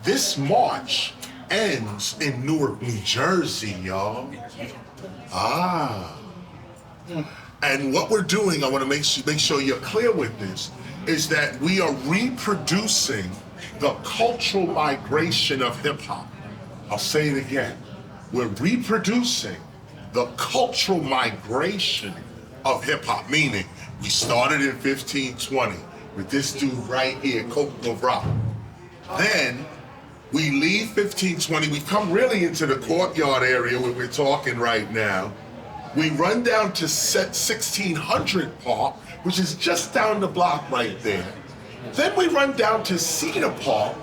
This march ends in Newark, New Jersey, y'all. And what we're doing, I want to make sure you're clear with this, is that we are reproducing the cultural migration of hip hop. I'll say it again. We're reproducing the cultural migration of hip hop, meaning we started in 1520 with this dude right here, Coke Rock. Then we leave 1520, we come really into the courtyard area where we're talking right now. We run down to 1600 Park, which is just down the block right there. Then we run down to Cedar Park,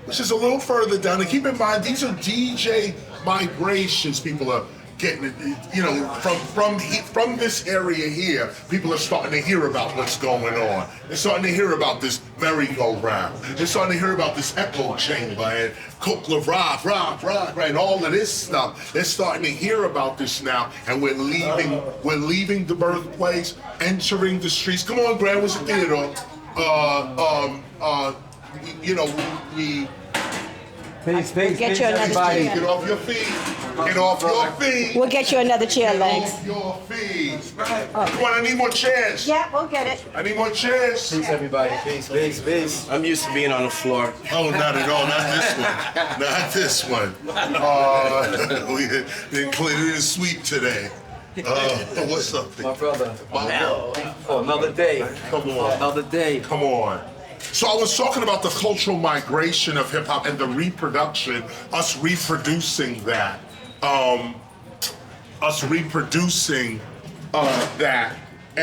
which is a little further down. And keep in mind, these are DJ migrations. People are getting, you know, from this area here, people are starting to hear about what's going on. They're starting to hear about this merry-go-round. They're starting to hear about this echo chamber and Coke rock, right, all of this stuff. They're starting to hear about this now, and we're leaving the birthplace, entering the streets. Come on, Grand, what's the theater? You know, we. Peace, get you another chair. Get off your feet. Get off your feet. We'll get you another chair, Legs. Get off your feet. Come on, I need more chairs. Yeah, we'll get it. I need more chairs. Peace, everybody. Peace. I'm used to being on the floor. Oh, not at all. Not this one. We didn't clean it sweet today. What's up? My brother. Oh, another day. Come on. Another day. Come on. So I was talking about the cultural migration of hip hop and the reproduction, us reproducing that. And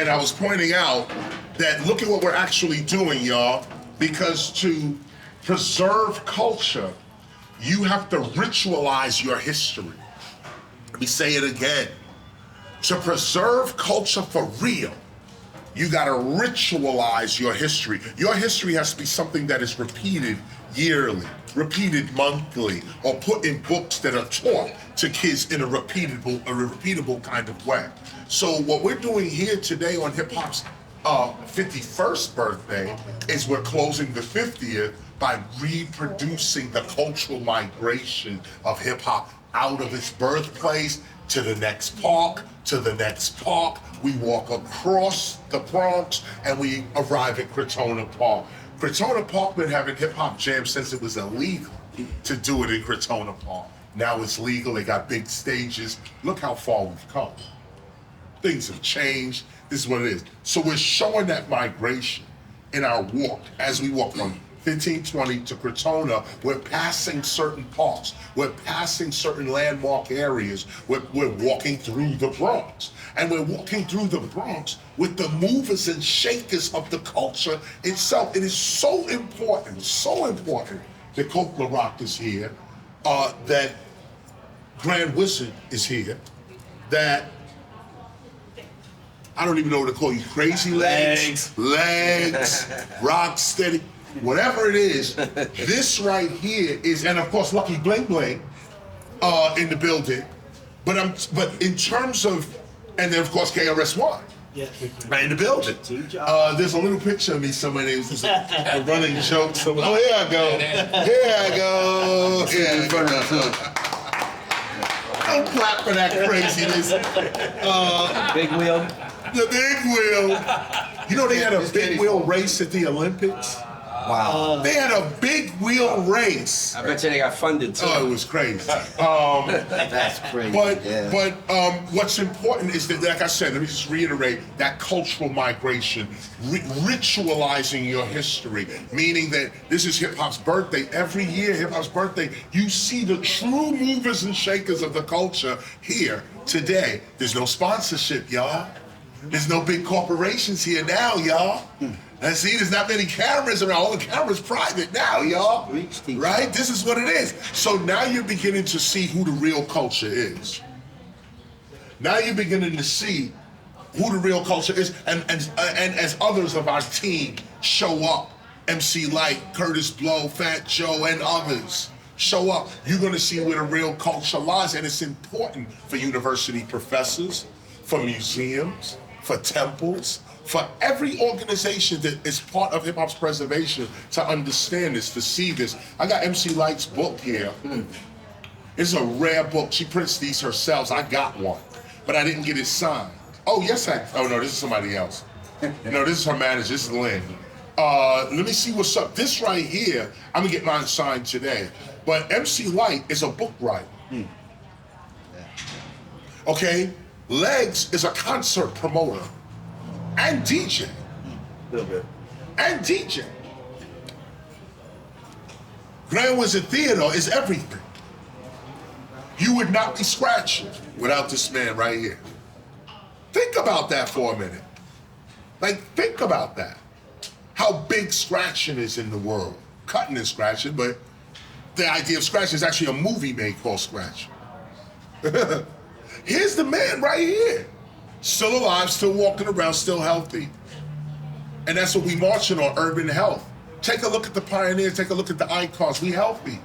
I was pointing out that look at what we're actually doing, y'all, because to preserve culture, you have to ritualize your history. Let me say it again. To preserve culture for real, you gotta ritualize your history. Your history has to be something that is repeated yearly, repeated monthly, or put in books that are taught to kids in a repeatable kind of way. So what we're doing here today on hip hop's 51st birthday is we're closing the 50th by reproducing the cultural migration of hip hop out of its birthplace to the next park, to the next park. We walk across the Bronx and we arrive at Crotona Park. Crotona Park been having hip hop jams since it was illegal to do it in Crotona Park. Now it's legal, they got big stages. Look how far we've come. Things have changed, this is what it is. So we're showing that migration in our walk as we walk from 1520 to Crotona. We're passing certain parks. We're passing certain landmark areas. We're walking through the Bronx. And we're walking through the Bronx with the movers and shakers of the culture itself. It is so important that Coke Rock is here, that Grand Wizard is here, that I don't even know what to call you, Crazy Legs, Rock Steady. Whatever it is, this right here is, and of course Lucky Bling Bling in the building. But in terms of, and then of course KRS-One right in the building. There's a little picture of me somewhere. There's a running joke. Oh, here I go. Don't clap for that craziness. Big wheel. The big wheel. You know they had a big wheel race at the Olympics. Wow. They had a big wheel race. I bet you they got funded too. Oh, it was crazy. That's crazy. But what's important is that, like I said, let me just reiterate that cultural migration, ritualizing your history, meaning that this is hip hop's birthday. Every year, hip hop's birthday, you see the true movers and shakers of the culture here today. There's no sponsorship, y'all. There's no big corporations here now, y'all. And see, there's not many cameras around. All the cameras private now, y'all. Right? This is what it is. So now you're beginning to see who the real culture is. Now you're beginning to see who the real culture is. And as others of our team show up, MC Lyte, Curtis Blow, Fat Joe, and others show up, you're going to see where the real culture lies. And it's important for university professors, for museums, for temples, for every organization that is part of hip hop's preservation to understand this, to see this. I got MC Lyte's book here. It's a rare book. She prints these herself. I got one, but I didn't get it signed. Oh, yes, oh no, this is somebody else. No, this is her manager, this is Lynn. Let me see what's up. This right here, I'm gonna get mine signed today. But MC Lyte is a book writer. Okay? Legs is a concert promoter and DJ. A little bit. And DJ. Grand Wizard Theater is everything. You would not be scratching without this man right here. Think about that for a minute. Like, think about that. How big scratching is in the world. Cutting is scratching, but the idea of scratching is actually a movie made called Scratch. Here's the man right here. Still alive, still walking around, still healthy. And that's what we marching on, urban health. Take a look at the pioneers, take a look at the icons, we healthy.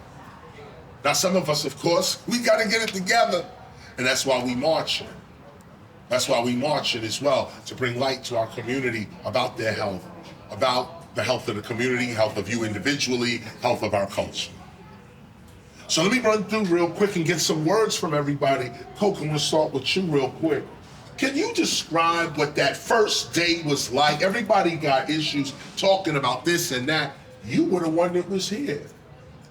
Now some of us, of course, we gotta get it together. And that's why we marching. That's why we marching as well, to bring light to our community about their health, about the health of the community, health of you individually, health of our culture. So let me run through real quick and get some words from everybody. Coke, I'm gonna start with you real quick. Can you describe what that first day was like? Everybody got issues talking about this and that. You were the one that was here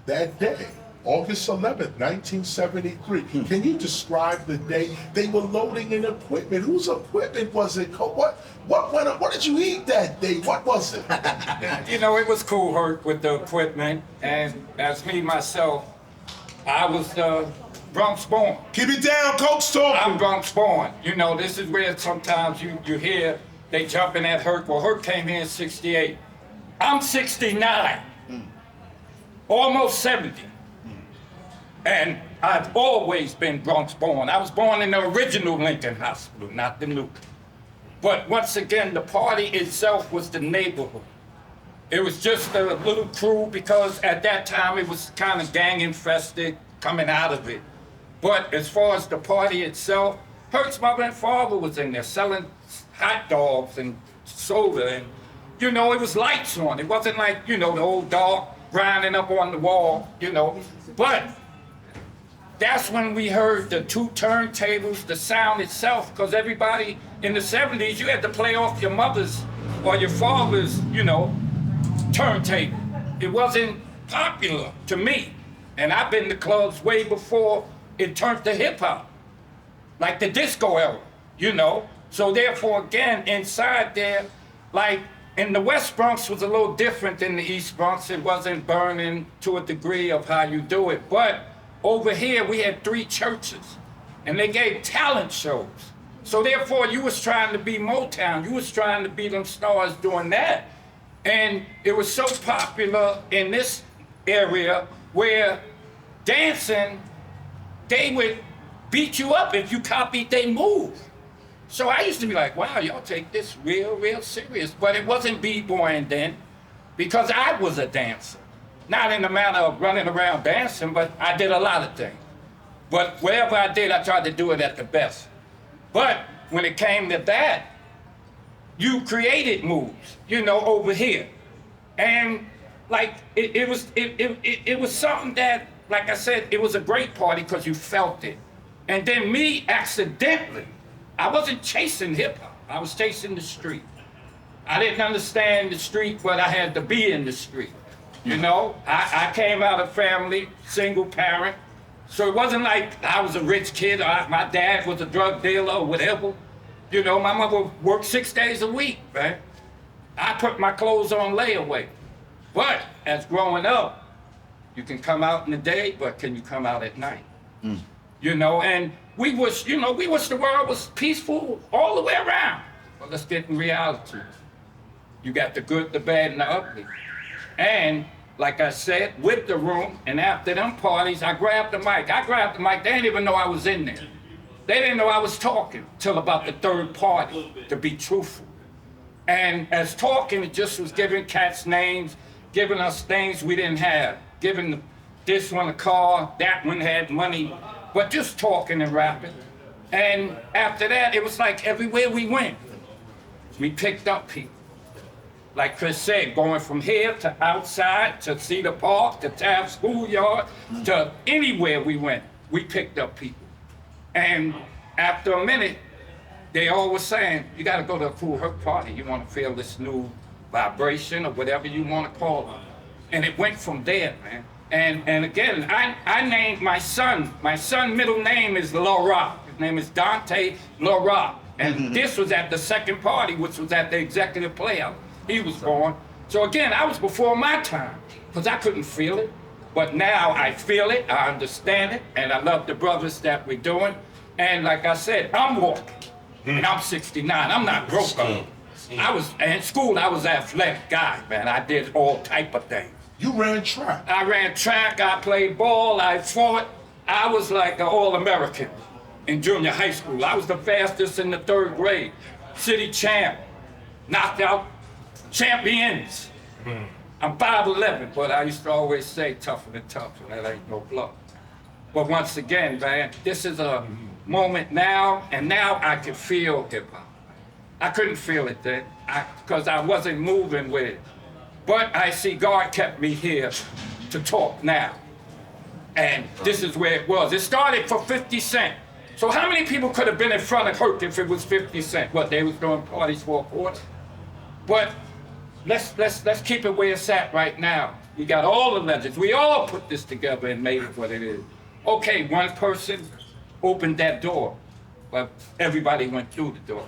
that day. August 11th, 1973. Can you describe the day? They were loading in equipment. Whose equipment was it? What did you eat that day? What was it? You know, it was cool, Hurt, with the equipment. And as me, myself, I was Bronx born. Keep it down, Coach talking. I'm Bronx born. You know, this is where sometimes you hear they jumping at Hurt. Well, Hurt came here in 68. I'm 69. Almost 70. And I've always been Bronx born. I was born in the original Lincoln Hospital, not the new. But once again, the party itself was the neighborhood. It was just a little crew because at that time it was kind of gang infested coming out of it. But as far as the party itself, Hurt's mother and father was in there selling hot dogs and soda, and you know, it was lights on. It wasn't like, you know, the old dog grinding up on the wall, you know. But that's when we heard the two turntables, the sound itself, because everybody in the 70s, you had to play off your mother's or your father's, you know, turntable. It wasn't popular to me. And I've been to clubs way before it turned to hip hop, like the disco era, you know? So therefore, again, inside there, like in the West Bronx was a little different than the East Bronx. It wasn't burning to a degree of how you do it. But over here, we had 3 churches, and they gave talent shows. So therefore, you was trying to be Motown. You was trying to be them stars doing that. And it was so popular in this area where dancing, they would beat you up if you copied their move. So I used to be like, wow, y'all take this real serious. But it wasn't b-boying then, because I was a dancer. Not in the manner of running around dancing, but I did a lot of things. But whatever I did, I tried to do it at the best. But when it came to that, you created moves, you know, over here. And like, it was something that, like I said, it was a great party because you felt it. And then me, accidentally, I wasn't chasing hip hop, I was chasing the street. I didn't understand the street, but I had to be in the street. You know, I came out of family, single parent, so it wasn't like I was a rich kid or my dad was a drug dealer or whatever. You know, my mother worked 6 days a week, right? I put my clothes on layaway. But as growing up, you can come out in the day, but can you come out at night? You know, and we wish the world was peaceful all the way around. But let's get in reality. You got the good, the bad, and the ugly. And like I said, with the room, and after them parties, I grabbed the mic. They didn't even know I was in there. They didn't know I was talking till about the third party, to be truthful. And as talking, it just was giving cats names, giving us things we didn't have, giving this one a car, that one had money, but just talking and rapping. And after that, it was like everywhere we went, we picked up people. Like Chris said, going from here to outside, to Cedar Park, to Taft Schoolyard, to anywhere we went, we picked up people. And after a minute, they all were saying, you gotta go to a Cool Herc party. You wanna feel this new vibration or whatever you wanna call it. And it went from there, man. And again, I named my son middle name is LaRock. His name is Dante LaRock. And this was at the second party, which was at the executive playout. He was born. So again, I was before my time, because I couldn't feel it. But now I feel it, I understand it, and I love the brothers that we're doing. And like I said, I'm walking, and I'm 69. I'm not broke. In school, I was an athletic guy, man. I did all type of things. You ran track. I ran track, I played ball, I fought. I was like an All-American in junior high school. I was the fastest in the 3rd grade. City champ, knocked out champions. I'm 5'11", but I used to always say tougher than tough, and that ain't no bluff. But once again, man, this is a moment now, and now I can feel hip hop. I couldn't feel it then, because I wasn't moving with it. But I see God kept me here to talk now. And this is where it was. It started for 50 Cent. So how many people could have been in front of Herc if it was 50 Cent? What, they was doing parties for a quarter? But let's keep it where it's at right now. We got all the legends. We all put this together and made it what it is. Okay, one person opened that door, but everybody went through the door.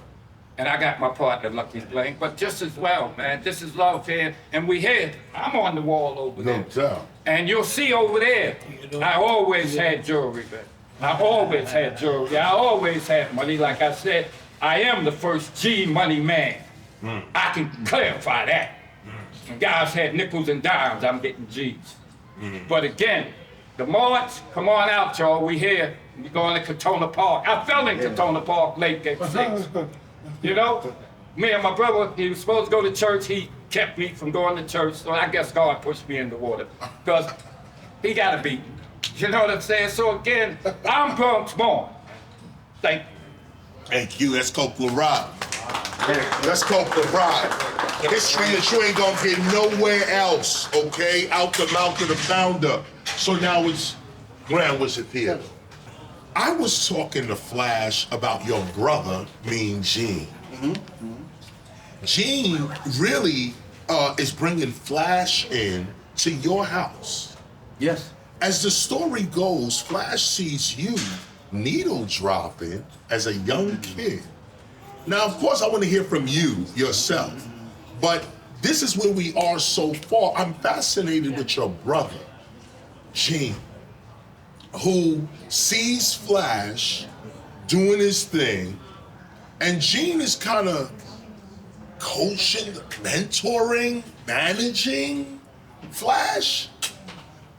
And I got my partner, Lucky Blank, but just as well, man. This is love here, and we here. I'm on the wall over there. No doubt. And you'll see over there, I always had jewelry, man. I always had jewelry. I always had money. Like I said, I am the first G money man. I can clarify that. When guys had nickels and dimes, I'm getting G's. But again, the March, come on out, y'all. We here. We going to Katona Park. I fell in Katona Park late at 6. You know? Me and my brother, he was supposed to go to church. He kept me from going to church. So I guess God pushed me in the water. Because he got to beat me. You know what I'm saying? So again, I'm Bronx born. Thank you. Thank you. Let's go for Rob. Let's go for Rob. History that you ain't gonna get nowhere else, okay? Out the mouth of the founder. So now it's Grand Wizard here. I was talking to Flash about your brother, Mean Gene. Gene really is bringing Flash in to your house. Yes. As the story goes, Flash sees you needle dropping as a young kid. Now, of course, I want to hear from you yourself, but this is where we are so far. I'm fascinated with your brother, Gene, who sees Flash doing his thing, and Gene is kind of coaching, mentoring, managing Flash,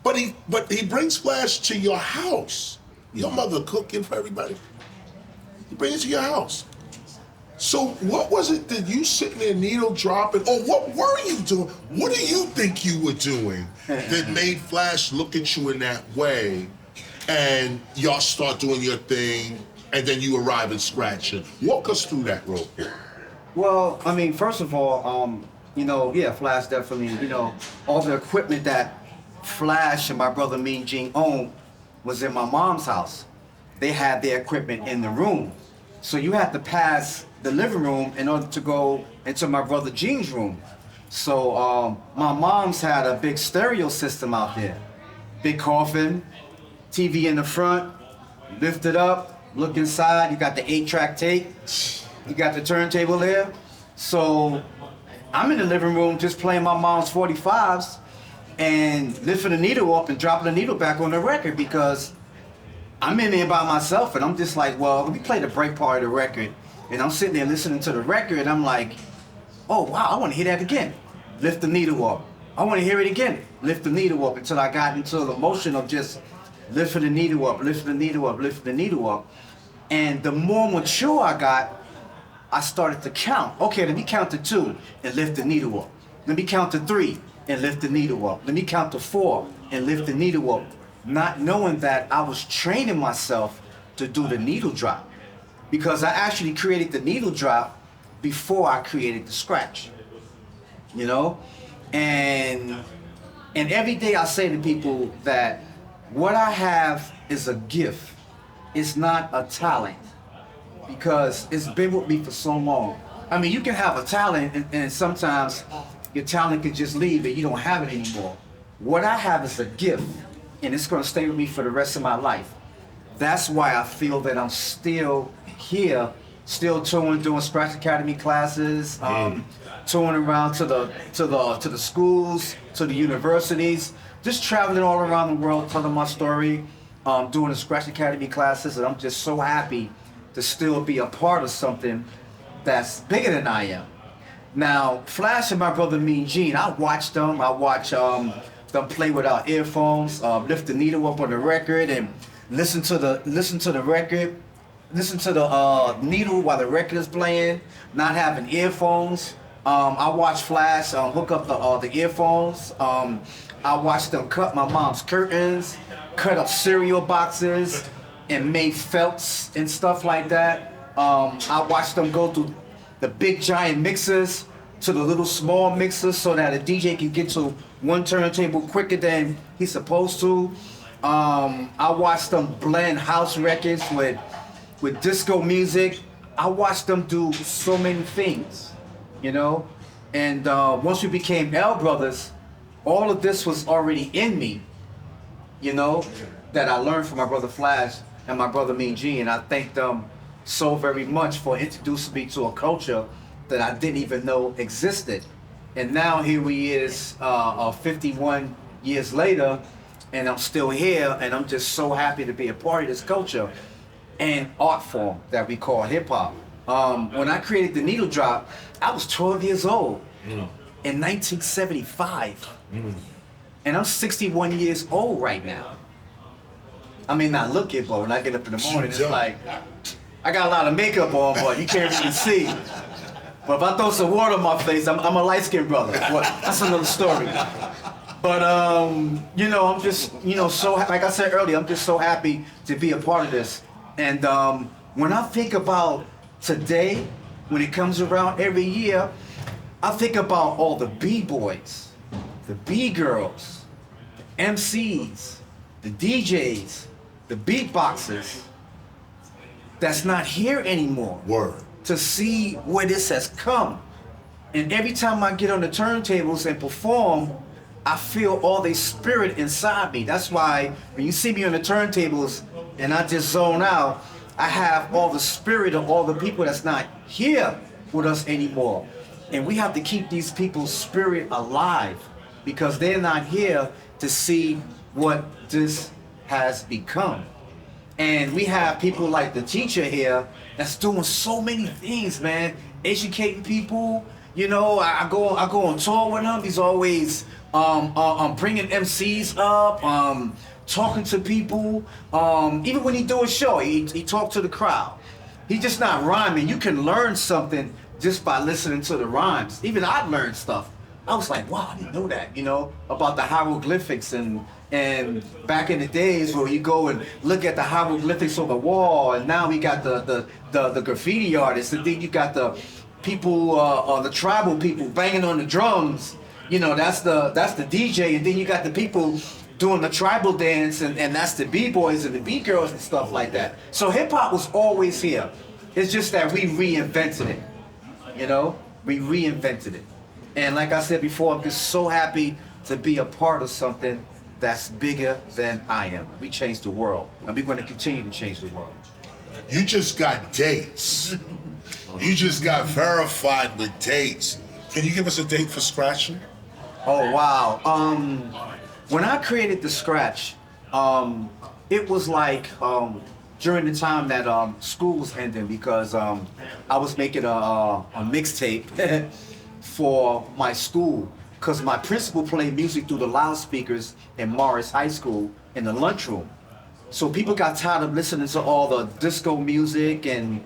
but he brings Flash to your house. Your mother cooking for everybody. You bring it to your house. So what was it that you sitting there needle dropping, or what were you doing? What do you think you were doing that made Flash look at you in that way, and y'all start doing your thing, and then you arrive at scratching? Walk us through that real quick. Well, I mean, first of all, you know, yeah, Flash definitely, you know, all the equipment that Flash and my brother Mean Gene owned was in my mom's house. They had their equipment in the room. So you had to pass the living room in order to go into my brother Gene's room. So my mom's had a big stereo system out there. Big coffin, TV in the front, lift it up, look inside, you got the 8-track tape, you got the turntable there. So I'm in the living room just playing my mom's 45s and lifting the needle up and dropping the needle back on the record, because I'm in there by myself and I'm just like, well, let me play the break part of the record. And I'm sitting there listening to the record and I'm like, oh wow, I want to hear that again. Lift the needle up. I want to hear it again. Lift the needle up, until I got into the motion of just lifting the needle up, lifting the needle up, lifting the needle up. And the more mature I got, I started to count. Okay, let me count to 2 and lift the needle up. Let me count to 3 and lift the needle up. Let me count to 4 and lift the needle up. Not knowing that I was training myself to do the needle drop. Because I actually created the needle drop before I created the scratch. You know? And every day I say to people that what I have is a gift. It's not a talent. Because it's been with me for so long. I mean, you can have a talent and sometimes your talent can just leave and you don't have it anymore. What I have is a gift, and it's gonna stay with me for the rest of my life. That's why I feel that I'm still here, still touring, doing Scratch Academy classes, touring around to the schools, to the universities, just traveling all around the world, telling my story, doing the Scratch Academy classes, and I'm just so happy to still be a part of something that's bigger than I am. Now, Flash and my brother Mean Gene, I watch them. I watch them play without earphones, lift the needle up on the record, and listen to the needle while the record is playing, not having earphones. I watch Flash hook up the earphones. I watch them cut my mom's curtains, cut up cereal boxes, and make felts and stuff like that. I watched them go through the big giant mixers to the little small mixers so that a DJ can get to one turntable quicker than he's supposed to. I watched them blend house records with disco music. I watched them do so many things, you know? And once we became L Brothers, all of this was already in me, you know, that I learned from my brother Flash and my brother Mean Gene, and I thank them so very much for introducing me to a culture that I didn't even know existed. And now here we is, 51 years later, and I'm still here, and I'm just so happy to be a part of this culture and art form that we call hip hop. When I created the needle drop, I was 12 years old in 1975, and I'm 61 years old right now. I mean, not look it, but when I get up in the morning, it's like, I got a lot of makeup on, but you can't really see. But if I throw some water on my face, I'm a light-skinned brother. But that's another story. But, you know, I'm just, you know, so, like I said earlier, I'm just so happy to be a part of this. And when I think about today, when it comes around every year, I think about all the B-boys, the B-girls, the MCs, the DJs, the beatboxers that's not here anymore. Word. To see where this has come. And every time I get on the turntables and perform, I feel all the spirit inside me. That's why when you see me on the turntables and I just zone out, I have all the spirit of all the people that's not here with us anymore. And we have to keep these people's spirit alive because they're not here to see what this has become. And we have people like the teacher here that's doing so many things, man. Educating people. You know, I go on tour with him. He's always bringing MCs up, talking to people. Even when he do a show, he talk to the crowd. He's just not rhyming. You can learn something just by listening to the rhymes. Even I've learned stuff. I was like, wow, I didn't know that, you know, about the hieroglyphics and back in the days where you go and look at the hieroglyphics on the wall, and now we got the graffiti artists, and then you got the people, the tribal people banging on the drums. You know, that's the DJ, and then you got the people doing the tribal dance, and that's the B-boys and the B-girls and stuff like that. So hip-hop was always here. It's just that we reinvented it, you know? We reinvented it. And like I said before, I'm just so happy to be a part of something that's bigger than I am. We changed the world, and we're going to continue to change the world. You just got dates. You just got verified with dates. Can you give us a date for scratching? Oh, wow. When I created the scratch, it was like during the time that school was ending, because I was making a mixtape for my school, because my principal played music through the loudspeakers in Morris High School in the lunchroom. So people got tired of listening to all the disco music and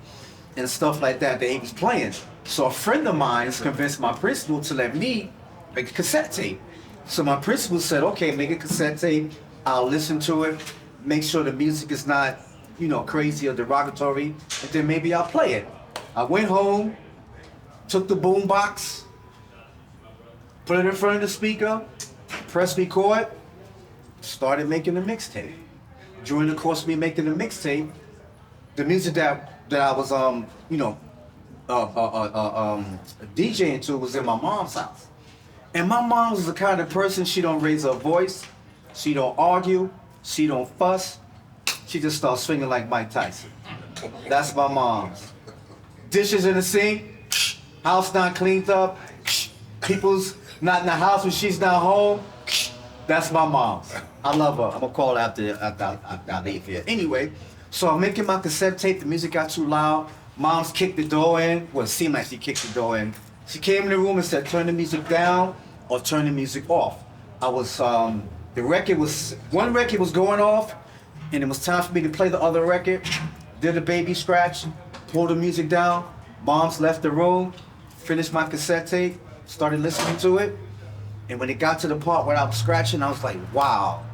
stuff like that he was playing. So a friend of mine convinced my principal to let me make a cassette tape. So my principal said, okay, make a cassette tape, I'll listen to it, make sure the music is not, you know, crazy or derogatory, and then maybe I'll play it. I went home, took the boom box, put it in front of the speaker, pressed record, started making a mixtape. During the course of me making the mixtape, the music that I was DJing to was in my mom's house. And my mom was the kind of person, she don't raise her voice, she don't argue, she don't fuss, she just starts swinging like Mike Tyson. That's my mom's. Dishes in the sink, house not cleaned up, people's not in the house when she's not home. That's my mom's. I love her. I'm gonna call her after I leave here. Anyway, so I'm making my cassette tape, the music got too loud. Mom's kicked the door in. Well, it seemed like she kicked the door in. She came in the room and said, turn the music down or turn the music off. I was, one record was going off and it was time for me to play the other record. Did a baby scratch, pulled the music down. Mom's left the room, finished my cassette tape, started listening to it. And when it got to the part where I was scratching, I was like, wow,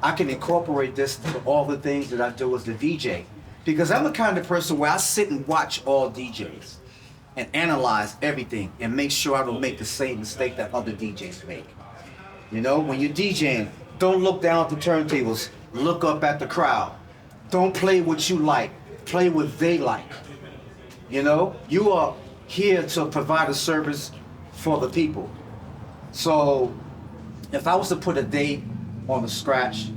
I can incorporate this to all the things that I do as the DJ. Because I'm the kind of person where I sit and watch all DJs and analyze everything and make sure I don't make the same mistake that other DJs make. You know, when you're DJing, don't look down at the turntables, look up at the crowd. Don't play what you like, play what they like. You know, you are here to provide a service for the people. So if I was to put a date on the scratch,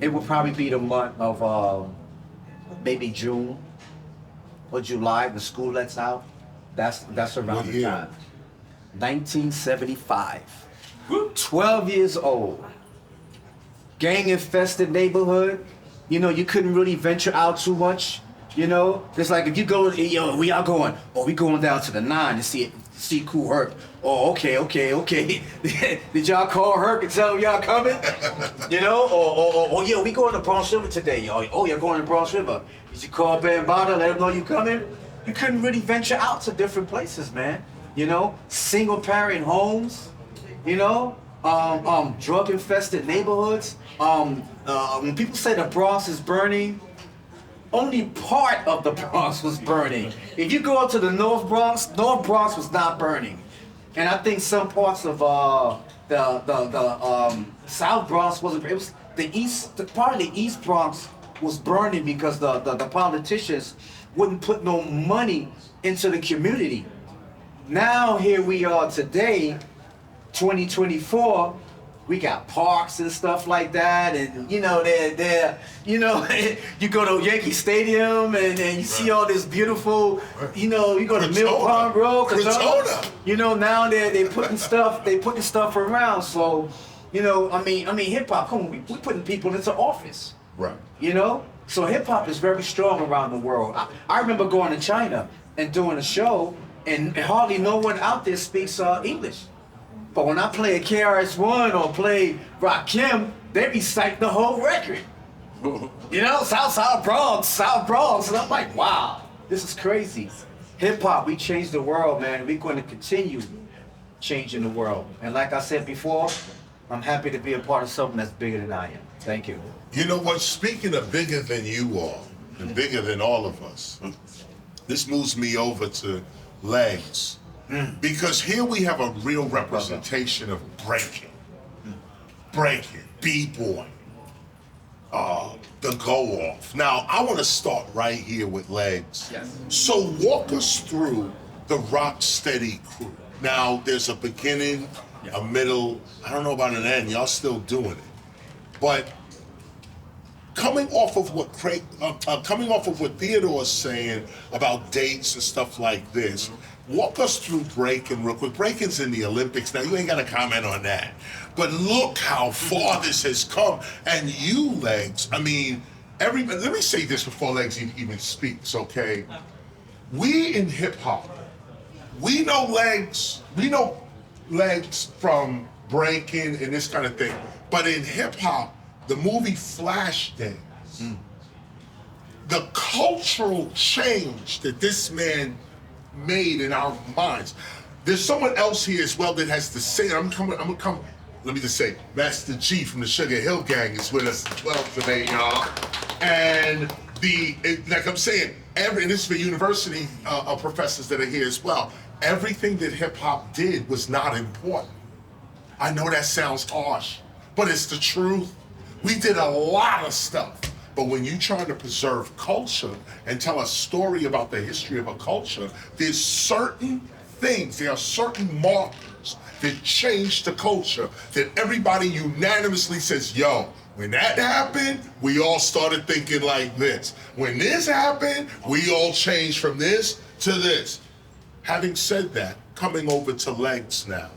it would probably be the month of maybe June or July. The school lets out. That's around the time. 1975. 12 years old. Gang infested neighborhood. You know, you couldn't really venture out too much. You know, it's like if you go, yo, we are going, or we going down to the 9 to see Cool Herc. Oh, okay. Did y'all call Herc and tell him y'all coming? You know, or yeah, we going to Bronx River today. Oh, you're going to Bronx River. Did you call Bambada, let him know you coming? You couldn't really venture out to different places, man. You know, single parent homes, you know, drug infested neighborhoods. When people say the Bronx is burning, only part of the Bronx was burning. If you go up to the North Bronx was not burning. And I think some parts of the South Bronx wasn't. It was the part of the East Bronx was burning because the politicians wouldn't put no money into the community. Now here we are today, 2024. We got parks and stuff like that, and you know, you go to Yankee Stadium and you see all this beautiful, you know, you go to Mill Pond Road, you know, now they're putting stuff around. So, you know, I mean, hip hop. Come on, we putting people into office, Right. you know. So hip hop is very strong around the world. I remember going to China and doing a show, and hardly no one out there speaks English. But when I play a KRS-One or play Rakim, they recite the whole record. You know, South Bronx. And I'm like, wow, this is crazy. Hip hop, we changed the world, man. We're going to continue changing the world. And like I said before, I'm happy to be a part of something that's bigger than I am. Thank you. You know what? Speaking of bigger than you all, and bigger than all of us, this moves me over to Legs. Because here we have a real representation of breaking, b-boy, the go-off. Now, I want to start right here with Legs. Yes. So walk us through the Rocksteady crew. Now, there's a beginning, a middle, I don't know about an end, y'all still doing it. But coming off of what Theodore's saying about dates and stuff like this, walk us through breaking real quick. Breaking's in the Olympics now. You ain't got to comment on that. But look how far this has come. And you, Legs, I mean, let me say this before Legs even speaks, okay? We in hip hop, we know Legs from breaking and this kind of thing. But in hip hop, the movie Flashdance, the cultural change that this man made in our minds. There's someone else here as well that has to say, I'm gonna come, let me just say, Master G from the Sugar Hill Gang is with us as well today, y'all. And like I'm saying, and this is for university professors that are here as well, everything that hip hop did was not important. I know that sounds harsh, but it's the truth. We did a lot of stuff, but when you're trying to preserve culture and tell a story about the history of a culture, there's certain things, there are certain markers that change the culture that everybody unanimously says, yo, when that happened, we all started thinking like this. When this happened, we all changed from this to this. Having said that, coming over to Legs now.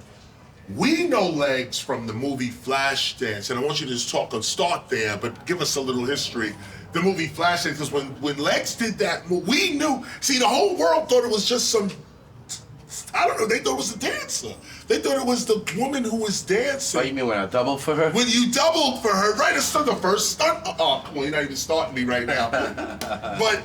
We know Legs from the movie Flashdance, and I want you to just start there, but give us a little history. The movie Flashdance, because when Legs did that movie, we knew, see, the whole world thought it was just some, I don't know, they thought it was a dancer. They thought it was the woman who was dancing. Oh, you mean when I doubled for her? When you doubled for her, right? It's not the first stunt. Oh, come on, you're not even starting me right now. But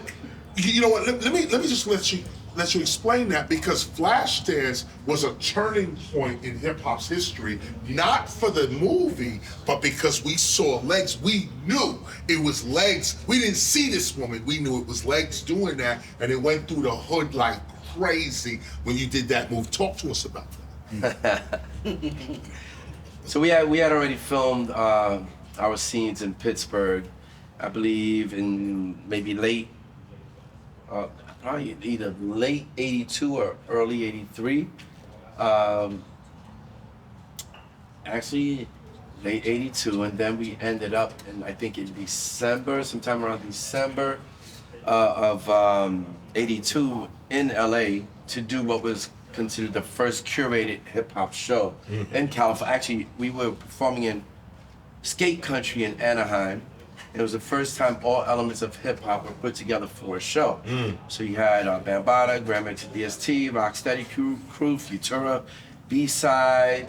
you know what? Let me just let you explain that, because Flashdance was a turning point in hip hop's history, not for the movie, but because we saw Legs. We knew it was Legs. We didn't see this woman. We knew it was Legs doing that, and it went through the hood like crazy when you did that move. Talk to us about that. So we had already filmed our scenes in Pittsburgh, I believe in maybe late, probably either late '82 or early '83. Actually, late '82, and then we ended up in, I think, in December, sometime around December of '82 in LA to do what was considered the first curated hip hop show in California. Actually, we were performing in skate country in Anaheim. It was the first time all elements of hip hop were put together for a show. So you had Bambaataa, Grandmaster DST, Rocksteady Crew, Futura, B-Side,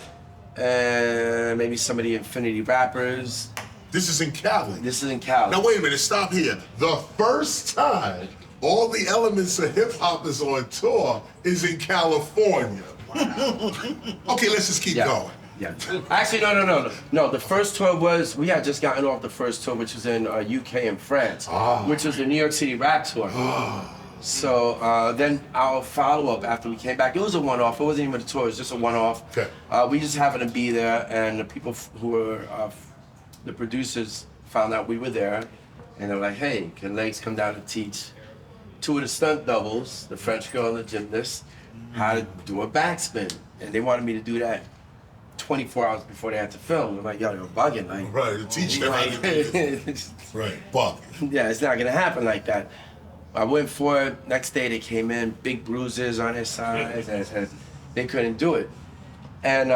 and maybe some of the Infinity Rappers. This is in Cali. This is in Cali. Now wait a minute, stop here. The first time all the elements of hip hop is on tour is in California. Okay, let's just keep going. Yeah. Actually, no. The first tour was, we had just gotten off the first tour, which was in UK and France, which was the New York City rap tour. So then our follow-up after we came back, it was a one-off. It wasn't even a tour, it was just a one-off. Okay. We just happened to be there, and the people who were, the producers found out we were there, and they were like, hey, can Legs come down and teach two of the stunt doubles, the French girl and the gymnast, how to do a backspin. And they wanted me to do that 24 hours before they had to film. I'm like, yo, they're bugging. Like, Right, to teach them how to do it. Right, bugging. Yeah, it's not gonna happen like that. I went for it. Next day they came in, big bruises on their sides, and they couldn't do it. And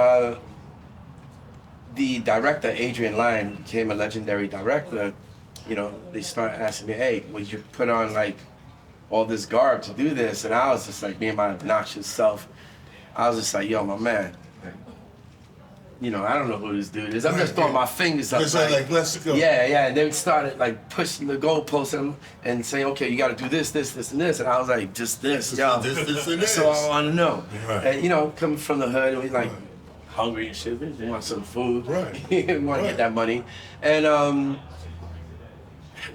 the director, Adrian Lyne, became a legendary director. You know, they started asking me, hey, would you put on like all this garb to do this? And I was just like, me and my obnoxious self, I was just like, yo, my man, you know, I don't know who this dude is. I'm just throwing my fingers up. It's like, let's go. Yeah, and they started like pushing the goalposts and saying, okay, you gotta do this, and this. And I was like, just this, yo. This, and this. So I wanna know. Right. And you know, coming from the hood, we like hungry and shit, we want some food. Right. We wanna get that money. And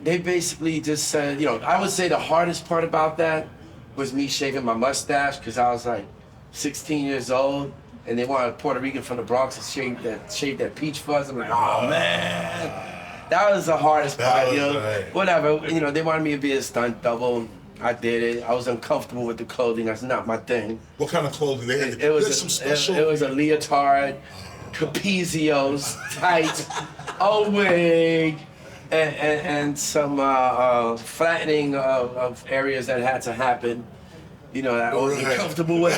they basically just said, you know, I would say the hardest part about that was me shaving my mustache, because I was like 16 years old, and they wanted a Puerto Rican from the Bronx to shave that peach fuzz. I'm like, oh man, that was the hardest part, you know. Right. Whatever, you know, they wanted me to be a stunt double. I did it. I was uncomfortable with the clothing. That's not my thing. What kind of clothing? They had It was some special. It was a leotard, capezios, tights, a wig, and some flattening of areas that had to happen. You know, that I wasn't comfortable with.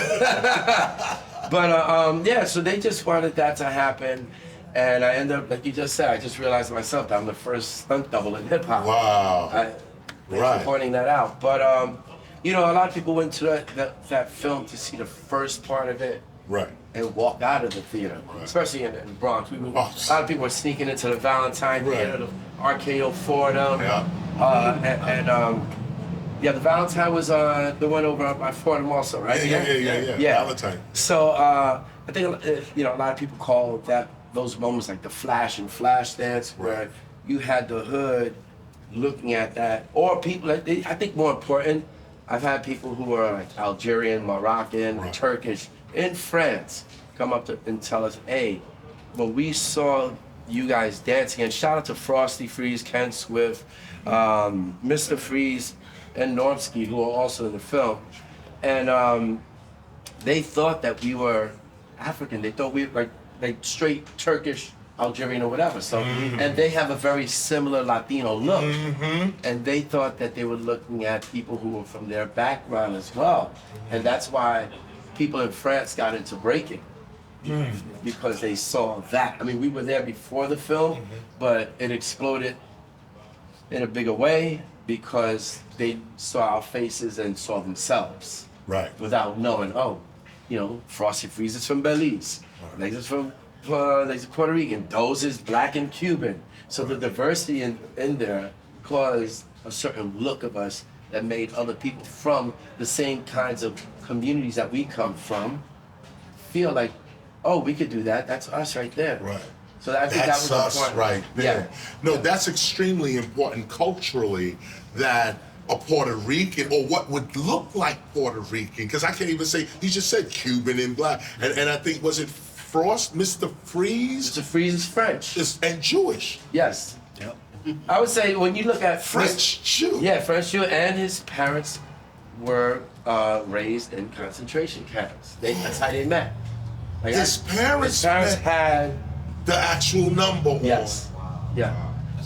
But yeah, so they just wanted that to happen, and I ended up, like you just said, I just realized myself that I'm the first stunt double in hip hop. Wow. Thanks for pointing that out. But you know, a lot of people went to that film to see the first part of it. Right. And walk out of the theater, especially in the Bronx. A lot of people were sneaking into the Valentine Theater, the RKO Fordham. Yeah. Yeah, the Valentine was the one over by Fordham also, right? Yeah. Valentine. So I think you know, a lot of people call those moments like the Flash and Flashdance, where you had the hood looking at that, or people. I think more important, I've had people who are like Algerian, Moroccan, Right. Turkish in France come up to and tell us, hey, when we saw you guys dancing, and shout out to Frosty Freeze, Ken Swift, Mr. Freeze, and Normsky, who are also in the film, and they thought that we were African. They thought we were like straight Turkish, Algerian, or whatever. So, and they have a very similar Latino look, and they thought that they were looking at people who were from their background as well, and that's why people in France got into breaking. Because they saw that. I mean, we were there before the film, but it exploded in a bigger way because they saw our faces and saw themselves. Right. Without knowing, oh, you know, Frosty Freeze is from Belize. Legs is from Legs is Puerto Rican. Those is black and Cuban. So the diversity in there caused a certain look of us that made other people from the same kinds of communities that we come from feel like, oh, we could do that. That's us right there. Right. So I think That's that was us important. right there. Yeah. No, that's extremely important culturally that a Puerto Rican, or what would look like Puerto Rican, because I can't even say, he just said Cuban and black. And I think, was it Frost, Mr. Freeze? Mr. Freeze is French. And Jewish. Yes. I would say when you look at French Jew. Yeah, French Jew, and his parents were raised in concentration camps. That's how they met. Like, His parents met had the actual number one. yes, yeah,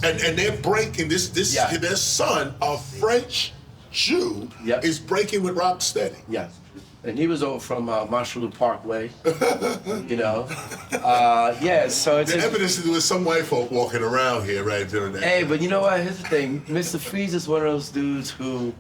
And they're breaking this Yeah. their son, a French Jew, Yep. is breaking with Rocksteady. yeah. And he was over from Marshallou Parkway, you know. Yeah, so it's The evidence is there was some white folk walking around here right during that. Hey, but you know what? Here's the thing. Mr. Freeze is one of those dudes who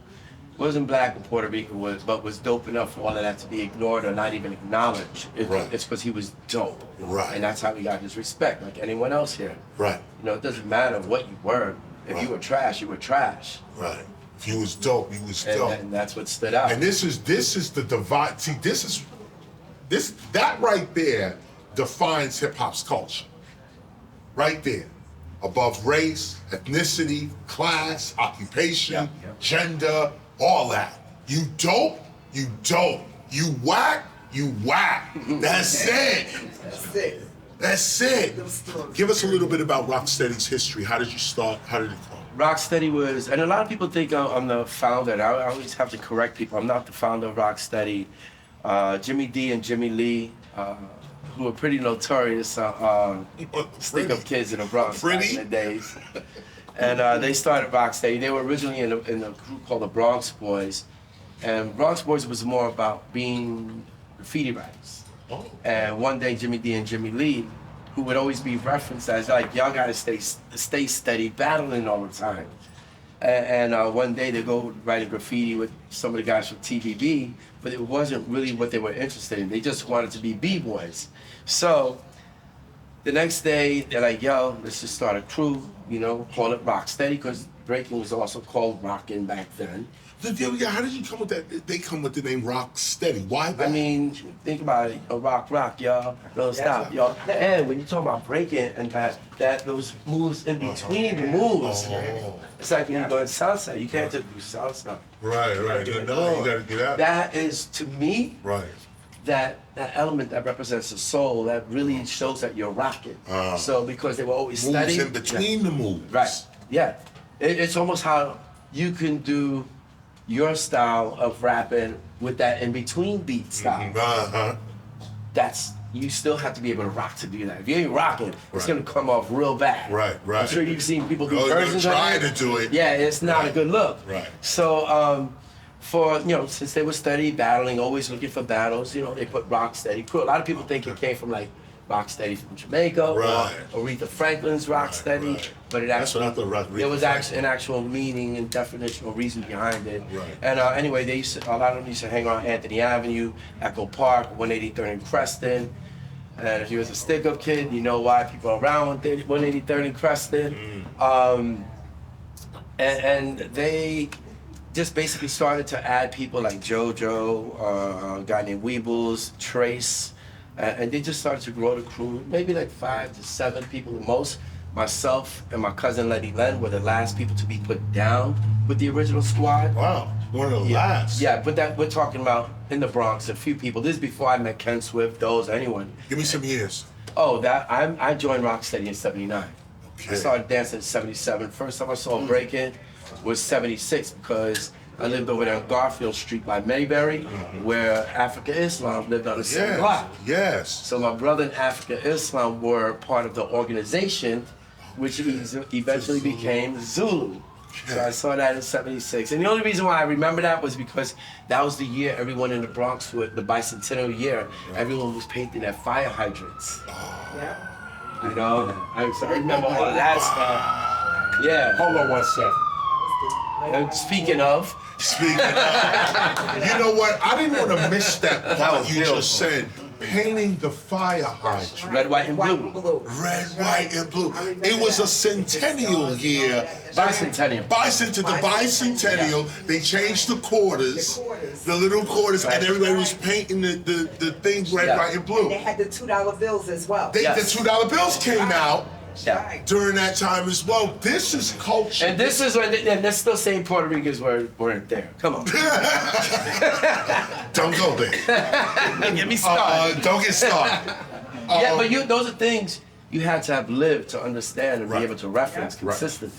wasn't black or Puerto Rican, but was dope enough for all of that to be ignored or not even acknowledged. Right. It's because he was dope. Right. And that's how he got his respect, like anyone else here. Right, You know, it doesn't matter what you were. If you were trash, you were trash. right. If you was dope, you was dope. And that's what stood out. And this is the divide. See, that right there defines hip hop's culture. Right there. Above race, ethnicity, class, occupation, gender, all that. You dope, you dope. You whack, you whack. That's it. That's it. That's it. Give us a little bit about Rocksteady's history. How did you start? How did it come? Rocksteady was, and a lot of people think I'm the founder, and I always have to correct people. I'm not the founder of Rocksteady. Jimmy D and Jimmy Lee, who were pretty notorious stick-up kids in the Bronx back in the days. And they started Rocksteady. They were originally in a group called the Bronx Boys. And Bronx Boys was more about being graffiti writers. Oh. And one day, Jimmy D and Jimmy Lee, who would always be referenced as like, y'all gotta stay steady, battling all the time. And one day they go write a graffiti with some of the guys from TBB, but it wasn't really what they were interested in. They just wanted to be B-boys. So the next day, they're like, yo, let's just start a crew, you know, call it Rocksteady, because breaking was also called rockin' back then. How did you come with that? They come with the name Rocksteady. Why that? I mean, think about it, a rock, y'all, don't stop, y'all. And when you talk about breaking and that those moves in between the moves, it's like when you go in salsa, you can't just do salsa. Right. No, you gotta get out. That is, to me, Right. that element that represents the soul, that really shows that you're rocking. So because they were always Moves steady. in between the moves. Right, yeah. It's almost how you can do your style of rapping with that in-between beat style. Uh-huh. You still have to be able to rock to do that. If you ain't rocking, it's Right. gonna come off real bad. Right. I'm sure you've seen people do Oh, they're versions of trying it. to do it. Yeah, it's not a Right. good look. Right. So, since they were steady battling, always looking for battles, you know, they put Rocksteady crew. A lot of people think it came from like Rocksteady from Jamaica Right. or Aretha Franklin's Rocksteady, right. but it That's what actually I thought. there was actually an actual meaning and definitional reason behind it. Right. And anyway, a lot of them used to hang around Anthony Avenue, Echo Park, 183rd and Creston. And if you was a stick-up kid, you know why people are around 183rd and Creston. And they just basically started to add people like JoJo, a guy named Weebles, Trace, and they just started to grow the crew, maybe like 5 to 7 people the most. Myself and my cousin Letty Len were the last people to be put down with the original squad. Wow. One of the last. Yeah, but that we're talking about in the Bronx, a few people. This is before I met Ken Swift, those, anyone. Give me some years. Oh, that I joined Rocksteady in '79. Okay. I started dancing in '77. First time I saw breaking was '76 because I lived over there on Garfield Street by Mayberry, where Africa Islam lived on the same block. Yes. So my brother and Africa Islam were part of the organization, which eventually became Zulu. So I saw that in '76. And the only reason why I remember that was because that was the year everyone in the Bronx, with the bicentennial year, everyone was painting their fire hydrants. Yeah. You know, I remember all of that stuff. Yeah. Hold on one second. And speaking of, Speaking of, you know what? I didn't want to miss that part was you beautiful. just said. Painting the fire hydrant. red, white, and blue. Red, white, and blue. It was a centennial year. Bicentennial. The bicentennial. They changed the quarters, the little quarters, and everybody was painting the things red, Yeah. white, and blue. They had the $2 bills as well. Yes. The $2 bills came out Yeah. during that time as well. This is culture. And this is when, and that's still saying Puerto Ricans weren't there. Come on. Don't go there. Get me started. Don't get started. Yeah, but those are things you had to have lived to understand and Right. be able to reference Right. consistently.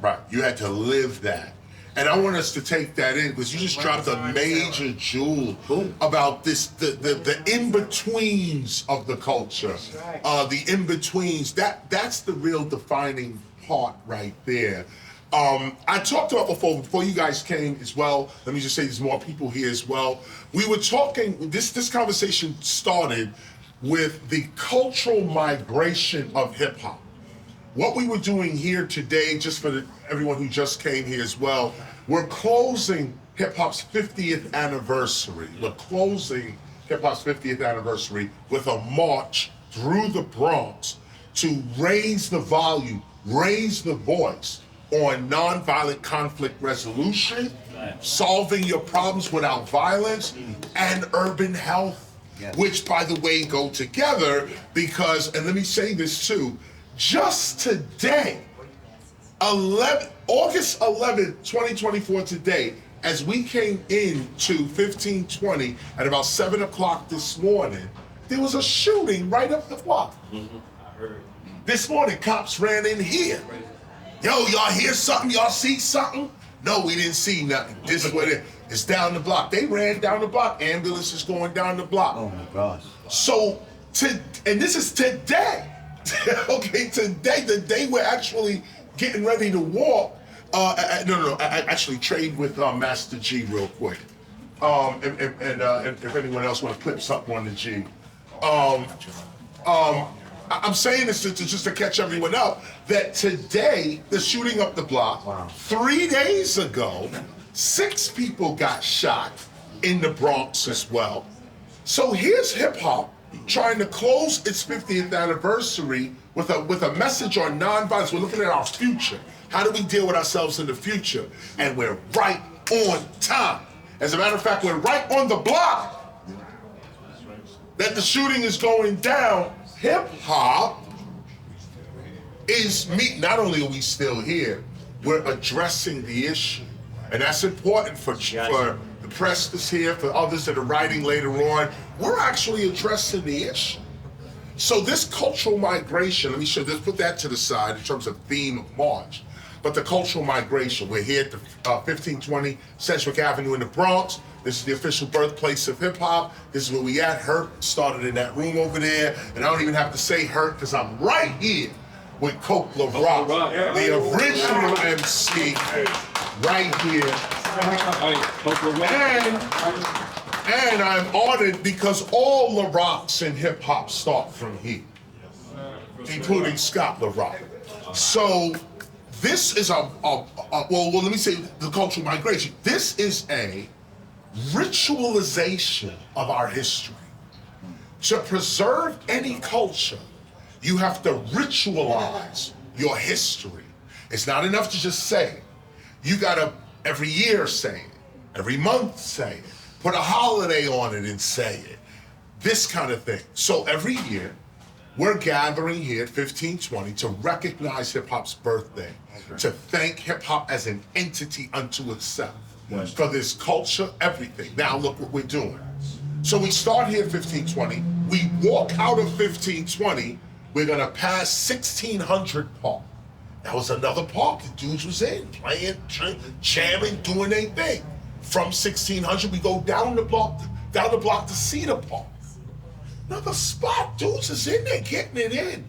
Right. You had to live that. And I want us to take that in because you just dropped a major jewel about this, the in-betweens of the culture. The in-betweens, that's the real defining part right there. I talked about before you guys came as well. Let me just say there's more people here as well. We were talking, this conversation started with the cultural migration of hip hop. What we were doing here today, just for everyone who just came here as well, we're closing hip hop's 50th anniversary. We're closing hip hop's 50th anniversary with a march through the Bronx to raise the volume, raise the voice on nonviolent conflict resolution, solving your problems without violence, and urban health, which, by the way, go together because, and let me say this too, just today, August 11th, 2024 today, as we came into 1520 at about 7 o'clock this morning, there was a shooting right up the block. This morning, cops ran in here. Yo, y'all hear something? Y'all see something? No, we didn't see nothing. This is what it's down the block. They ran down the block. Ambulance is going down the block. Oh my gosh. So, and this is today. Okay, today, the day we're actually getting ready to walk. I actually trade with Master G real quick. And if anyone else want to clip something on the G. I'm saying this just to catch everyone up, that today, the shooting up the block, 3 days ago, 6 people got shot in the Bronx as well. So here's hip hop trying to close its 50th anniversary with a message on nonviolence. We're looking at our future. How do we deal with ourselves in the future? And we're right on time. As a matter of fact, we're right on the block that the shooting is going down. Hip hop is me. Not only are we still here, we're addressing the issue, and that's important for the press that's here, for others that are writing later on. We're actually addressing the issue. So this cultural migration, let me show. Let's put that to the side in terms of theme of March. But the cultural migration, we're here at the 1520 Sedgwick Avenue in the Bronx. This is the official birthplace of hip hop. This is where we at. Hurt started in that room over there. And I don't even have to say Hurt because I'm right here with Coke LaRock, the original MC, right here. And I'm honored because all LaRocks in hip hop start from here, including Scott LaRock. So this is well, let me say the cultural migration. This is a ritualization of our history. To preserve any culture, you have to ritualize your history. It's not enough to just say it. You gotta every year say it, every month say it, put a holiday on it and say it. This kind of thing. So every year, we're gathering here at 1520 to recognize hip hop's birthday, to thank hip hop as an entity unto itself. for this culture, everything. Now look what we're doing. So we start here at 1520. We walk out of 1520. We're gonna pass 1600 Park. That was another park the dudes was in, playing, jamming, doing their thing. From 1600, we go down the block to Cedar Park. Another spot, dudes is in there getting it in.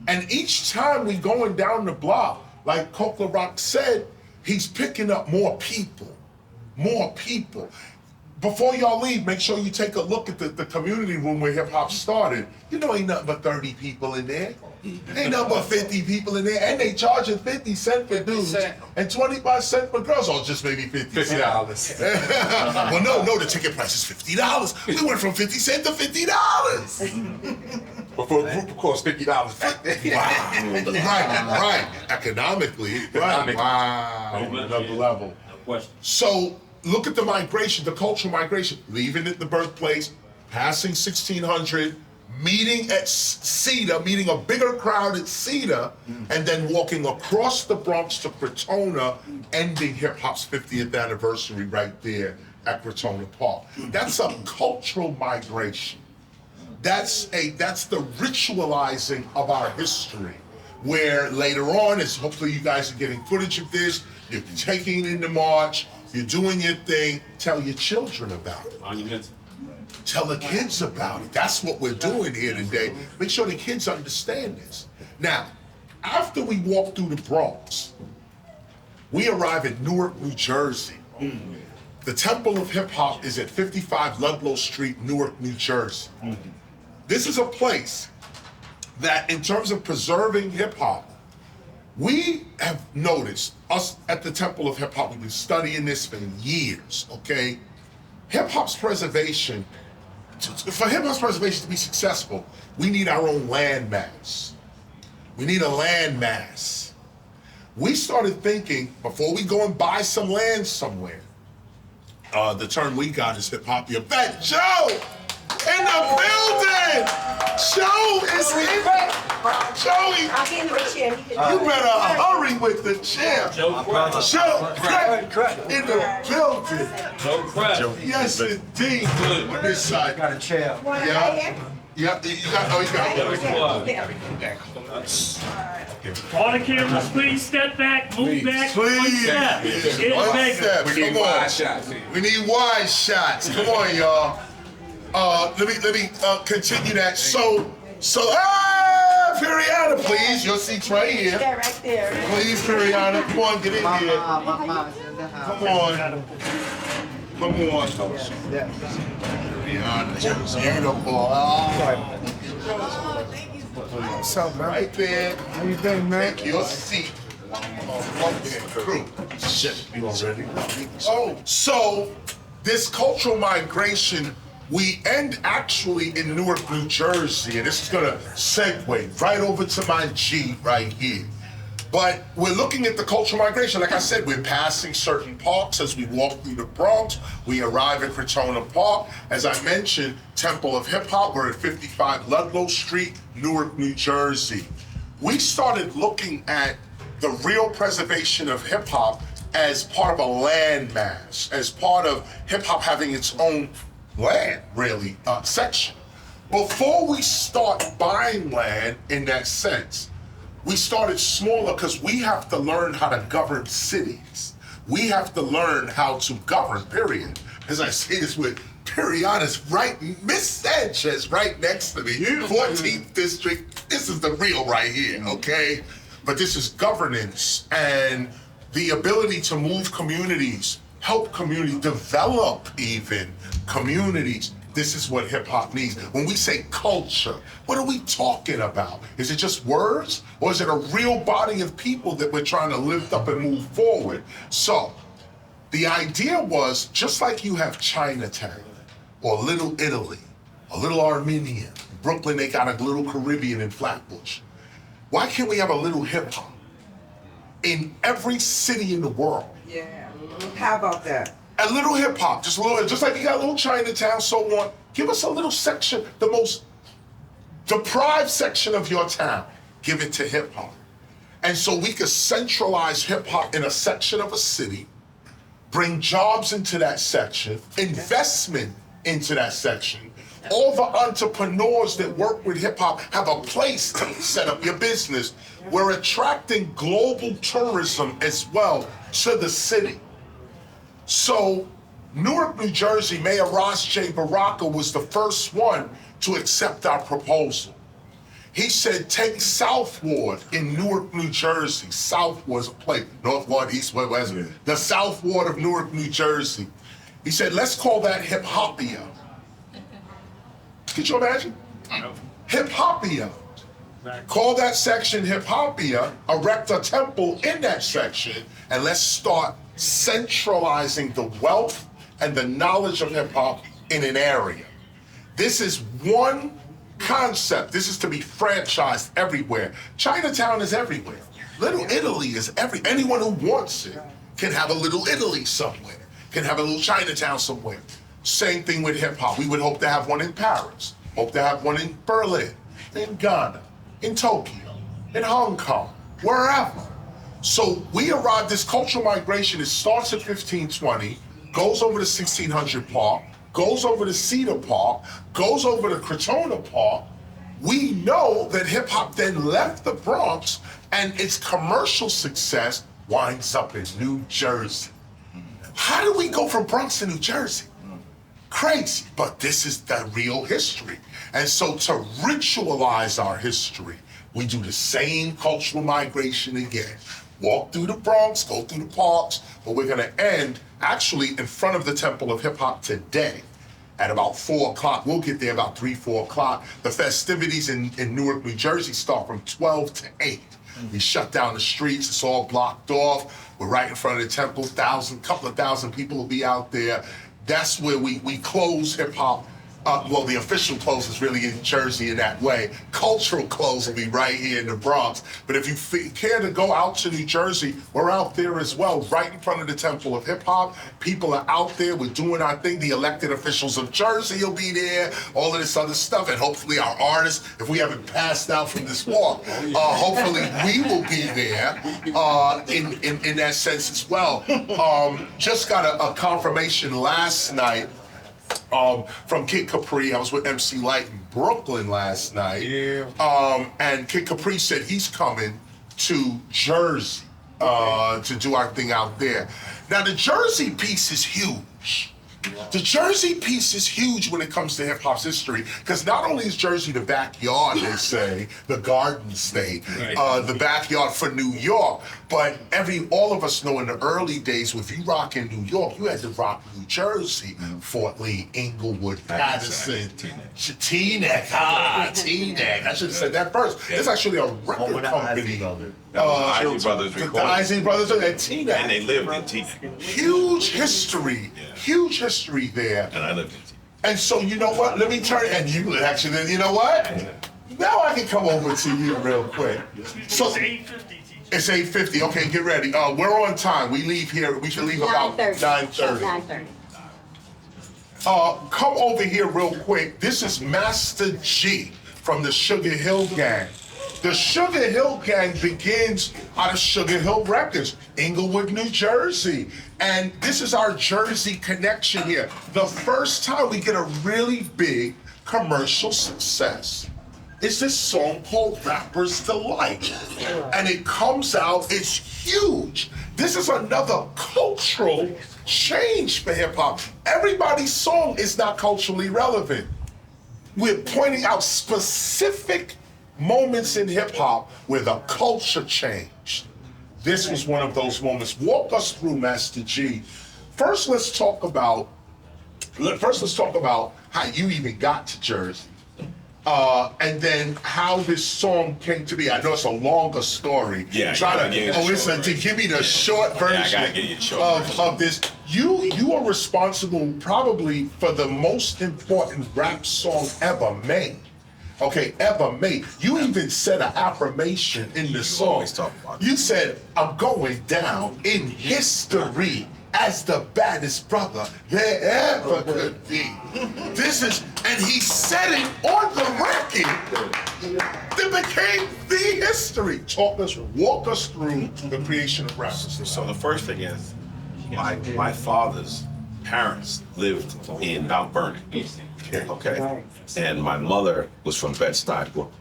And each time we going down the block, like Coke Rock said, he's picking up more people. More people. Before y'all leave, make sure you take a look at the community room where hip hop started. You know ain't nothing but 30 people in there. Ain't nothing but 50 people in there. And they charging 50 cents for dudes and 25 cents for girls. Or just maybe $50. Well, no, the ticket price is $50. We went from 50 cents to $50. But for a group, of course, $50 back then. Wow. Right. Economically. Right. Wow. Another level. So look at the migration, the cultural migration. Leaving at the birthplace, passing 1600, meeting at Cedar, meeting a bigger crowd at Cedar, and then walking across the Bronx to Crotona, ending hip hop's 50th anniversary right there at Crotona Park. That's a cultural migration. That's the ritualizing of our history, where later on, as hopefully you guys are getting footage of this, you're taking it into March, you're doing your thing, tell your children about it. Tell the kids about it. That's what we're doing here today. Make sure the kids understand this. Now, after we walk through the Bronx, we arrive at Newark, New Jersey. The Temple of Hip Hop is at 55 Ludlow Street, Newark, New Jersey. This is a place that, in terms of preserving hip hop, we have noticed, us at the Temple of Hip Hop, we've been studying this for years, okay? Hip hop's preservation, for hip hop's preservation to be successful, we need our own landmass. We need a landmass. We started thinking, before we go and buy some land somewhere, the term we got is hip hop. You bet, Joe! In the building! Joe is in there! Joey! I'll get him a chair. You better hurry with the chair. Joe Crack in the building. Joe Crack. Yes, indeed. On this side. Got a chair. Want Yeah. right here? Yep, you got it. All the cameras, please step back, move back. Please. Get One bigger. step. We need Come on. wide shots. We need wide shots. Come on, y'all. Let me continue that. So, Periana, please. Your seat's right here. Yeah, right there. Please, Periana. Come on, get in here. Come on. Come on. Periana, beautiful. What's up, man? Right there. How you been, man? Take your seat. Crew. Shit, you already? Oh, so this cultural migration, we end actually in Newark, New Jersey, and this is gonna segue right over to my G right here. But we're looking at the cultural migration. Like I said, we're passing certain parks as we walk through the Bronx. We arrive at Crotona Park. As I mentioned, Temple of Hip Hop, we're at 55 Ludlow Street, Newark, New Jersey. We started looking at the real preservation of hip hop as part of a landmass, as part of hip hop having its own land, really, section. Before we start buying land in that sense, we started smaller because we have to learn how to govern cities. We have to learn how to govern, period. As I say this with Periana's right, Miss Sanchez right next to me, 14th District. This is the real right here, okay? But this is governance and the ability to move communities, help communities, develop even communities. This is what hip hop needs. When we say culture, what are we talking about? Is it just words, or is it a real body of people that we're trying to lift up and move forward? So, the idea was, just like you have Chinatown, or Little Italy, or Little Armenia, in Brooklyn they got a Little Caribbean in Flatbush. Why can't we have a little hip hop in every city in the world? Yeah. How about that? A little hip hop, just a little, just like you got a little Chinatown, so on. Give us a little section, the most deprived section of your town. Give it to hip hop. And so we could centralize hip hop in a section of a city, bring jobs into that section, investment into that section. All the entrepreneurs that work with hip hop have a place to set up your business. We're attracting global tourism as well to the city. So Newark, New Jersey, Mayor Ross J. Baraka was the first one to accept our proposal. He said, take South Ward in Newark, New Jersey. South was a place, North Ward, East Ward, West Ward. The South Ward of Newark, New Jersey. He said, let's call that Hiphopia. Could you imagine? Hiphopia. Call that section Hiphopia, erect a temple in that section, and let's start centralizing the wealth and the knowledge of hip hop in an area. This is one concept. This is to be franchised everywhere. Chinatown is everywhere. Little Italy is anyone who wants it can have a Little Italy somewhere, can have a little Chinatown somewhere. Same thing with hip hop. We would hope to have one in Paris, hope to have one in Berlin, in Ghana, in Tokyo, in Hong Kong, wherever. So we arrived, this cultural migration, it starts at 1520, goes over to 1600 Park, goes over to Cedar Park, goes over to Crotona Park. We know that hip hop then left the Bronx and its commercial success winds up in New Jersey. How do we go from Bronx to New Jersey? Crazy, but this is the real history. And so to ritualize our history, we do the same cultural migration again. Walk through the Bronx, go through the parks, but we're gonna end actually in front of the Temple of Hip Hop today at about 4 o'clock. We'll get there about 3, 4 o'clock. The festivities in Newark, New Jersey start from 12 to 8. We shut down the streets, it's all blocked off. We're right in front of the temple, couple of thousand people will be out there. That's where we close hip hop. Well, the official close is really in Jersey in that way. Cultural close will be right here in the Bronx. But if you care to go out to New Jersey, we're out there as well, right in front of the Temple of Hip Hop. People are out there, we're doing our thing. The elected officials of Jersey will be there, all of this other stuff, and hopefully our artists, if we haven't passed out from this walk, hopefully we will be there in that sense as well. Just got a confirmation last night from Kid Capri. I was with MC Lyte in Brooklyn last night. Yeah. And Kid Capri said he's coming to Jersey to do our thing out there. Now the Jersey piece is huge. The Jersey piece is huge when it comes to hip hop's history, because not only is Jersey the backyard, they say, the Garden State, the backyard for New York, but all of us know in the early days, if you rock in New York, you had to rock New Jersey, Fort Lee, Inglewood, Patterson, Teaneck. Teaneck. I should have said that first. It's actually a record company. The Isley Brothers recorded. The Isley Brothers and Teaneck. And they lived in Teaneck. Huge history. Huge history there. And I lived in Teaneck. And so, you know what? Let me turn, and you actually, you know what? Now I can come over to you real quick. So, It's 8:50. it's 8:50. Okay, get ready. We're on time. We leave here. We should leave about 9:30. 9:30. Come over here real quick. This is Master G from the Sugar Hill Gang. The Sugar Hill Gang begins out of Sugar Hill Records, Inglewood, New Jersey. And this is our Jersey connection here. The first time we get a really big commercial success is this song called Rapper's Delight. And it comes out, it's huge. This is another cultural change for hip hop. Everybody's song is not culturally relevant. We're pointing out specific moments in hip hop where the culture changed. This was one of those moments. Walk us through, Master G. First, let's talk about how you even got to Jersey. And then how this song came to be. I know it's a longer story. Yeah, to give me the short version I gotta give you the short version. of this. You are responsible probably for the most important rap song ever made. Okay, ever made. You even said an affirmation in the song. always talk about it. You said, I'm going down in history as the baddest brother there ever could be. And he said it on the record. That became the history. Walk us through the creation of rap. So the first thing is, my father's parents lived in Mount Vernon, okay? And my mother was from Bed-Stuy, Brooklyn.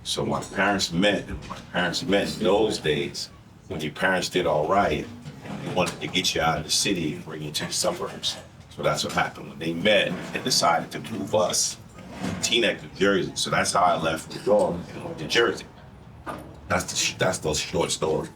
So my parents met in those days when your parents did all right, they wanted to get you out of the city and bring you to the suburbs. So that's what happened. When they met and decided to move us to Teaneck, New Jersey. So that's how I left New York and went to Jersey. That's the short story.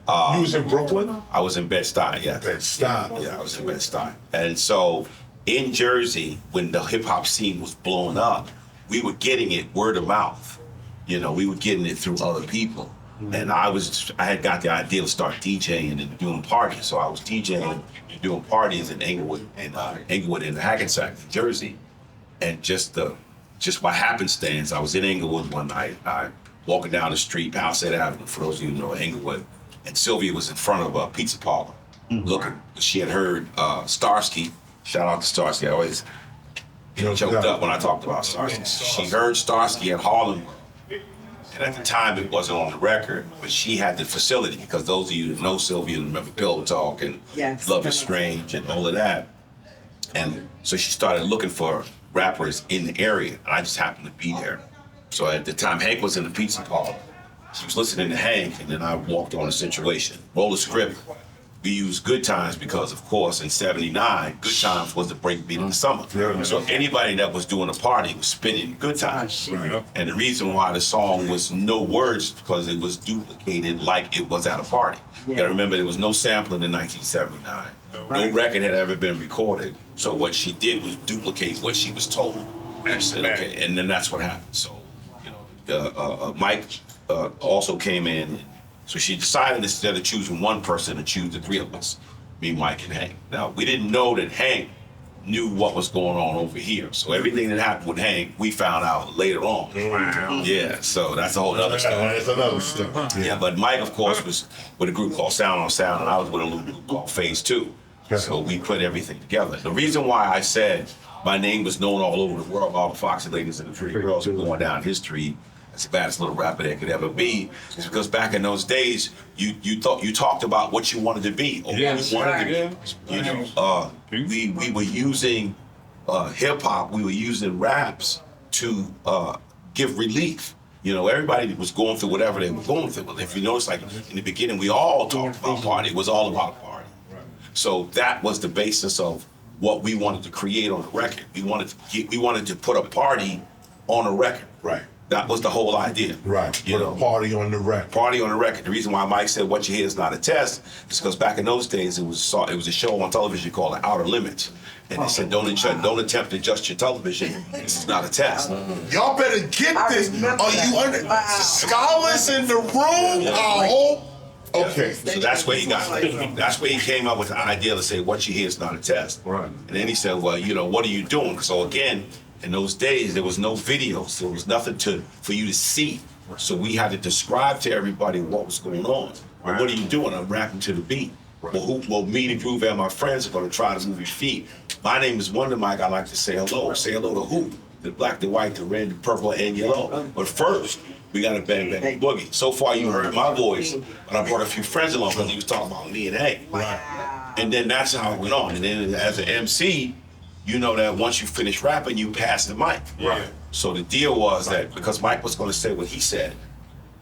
You was in Brooklyn? I was in Bed-Stuy, yeah. Bed-Stuy. Yeah, I was in Bed-Stuy. And so in Jersey, when the hip hop scene was blowing up, we were getting it word of mouth. You know, we were getting it through other people. And I had got the idea to start DJing and doing parties. So I was DJing and doing parties in Englewood and Hackensack, New Jersey. And just by happenstance, I was in Englewood one night. I walking down the street, Palisade Avenue, for those of you who know Englewood. And Sylvia was in front of a pizza parlor looking. She had heard Starsky. Shout out to Starsky. I always choked up when I talked about Starsky. She heard Starsky at Harlem. And at the time, it wasn't on the record, but she had the facility, because those of you who know Sylvia remember Pillow Talk and Love is Strange and all of that. And so she started looking for rappers in the area, and I just happened to be there. So at the time, Hank was in the pizza parlor. She was listening to Hank, and then I walked on the situation. Roll the script. We used Good Times because, of course, in '79, Good Times was the breakbeat in the summer. So anybody that was doing a party was spinning Good Times. And the reason why the song was no words because it was duplicated like it was at a party. You gotta remember, there was no sampling in 1979. No record had ever been recorded. So what she did was duplicate what she was told. And said, okay, and then that's what happened. So, Mike also came in. So she decided, instead of choosing one person, to choose the three of us, me, Mike, and Hank. Now, we didn't know that Hank knew what was going on over here. So everything that happened with Hank, we found out later on. Wow. Yeah, so that's a whole other story. That's another story. Yeah, but Mike, of course, was with a group called Sound on Sound, and I was with a little group called Phase 2. So we put everything together. The reason why I said my name was known all over the world, all the Foxy Ladies and the Pretty Girls were going down history as the baddest little rapper there could ever be, is because back in those days, you talked about what you wanted to be, or what you wanted to be. We were using hip hop, we were using raps to give relief. You know, everybody was going through whatever they were going through. But if you notice, like in the beginning, we all talked about party. It was all about party. So that was the basis of what we wanted to create on the record. We wanted to put a party on a record. Right. That was the whole idea. Right. Put a party on the record. Party on the record. The reason why Mike said what you hear is not a test is because back in those days it was a show on television called The Outer Limits. And they said, don't attempt to adjust your television. This is not a test. Y'all better get this. Are you scholars in the room? I hope. Okay. So that's where he got it. That's where he came up with the idea to say what you hear is not a test. Right. And then he said, well, what are you doing? So again, in those days, there was no videos. There was nothing for you to see. So we had to describe to everybody what was going on. Well, what are you doing? I'm rapping to the beat. Well, me, the Groove, and my friends are going to try to move your feet. My name is Wonder Mike. I like to say hello. Say hello to who? The black, the white, the red, the purple, and yellow. But first, we got to bang bang boogie. So far, you heard my voice, but I brought a few friends along because he was talking about me and Hank. Right. And then that's how it went on. And then as an MC, you know that once you finish rapping, you pass the mic. Right. So the deal was that because Mike was going to say what he said